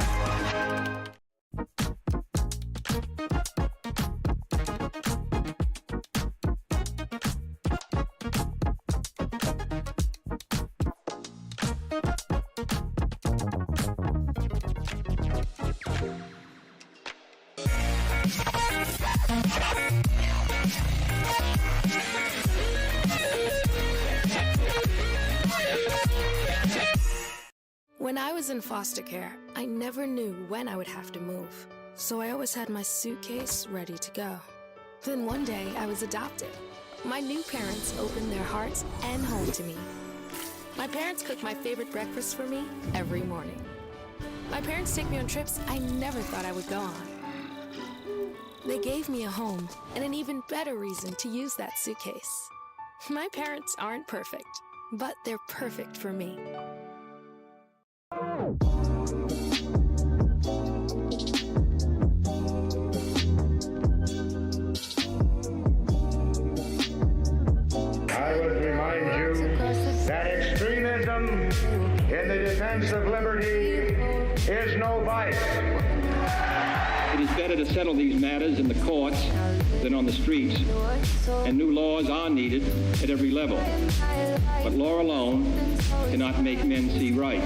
When I was in foster care, I never knew when I would have to move, so I always had my suitcase ready to go. Then one day, I was adopted. My new parents opened their hearts and home to me. My parents cook my favorite breakfast for me every morning. My parents take me on trips I never thought I would go on. They gave me a home and an even better reason to use that suitcase. My parents aren't perfect, but they're perfect for me. I would remind you that extremism in the defense of liberty is no vice. It is better to settle these matters in the courts than on the streets, and new laws are needed at every level. But law alone cannot make men see right.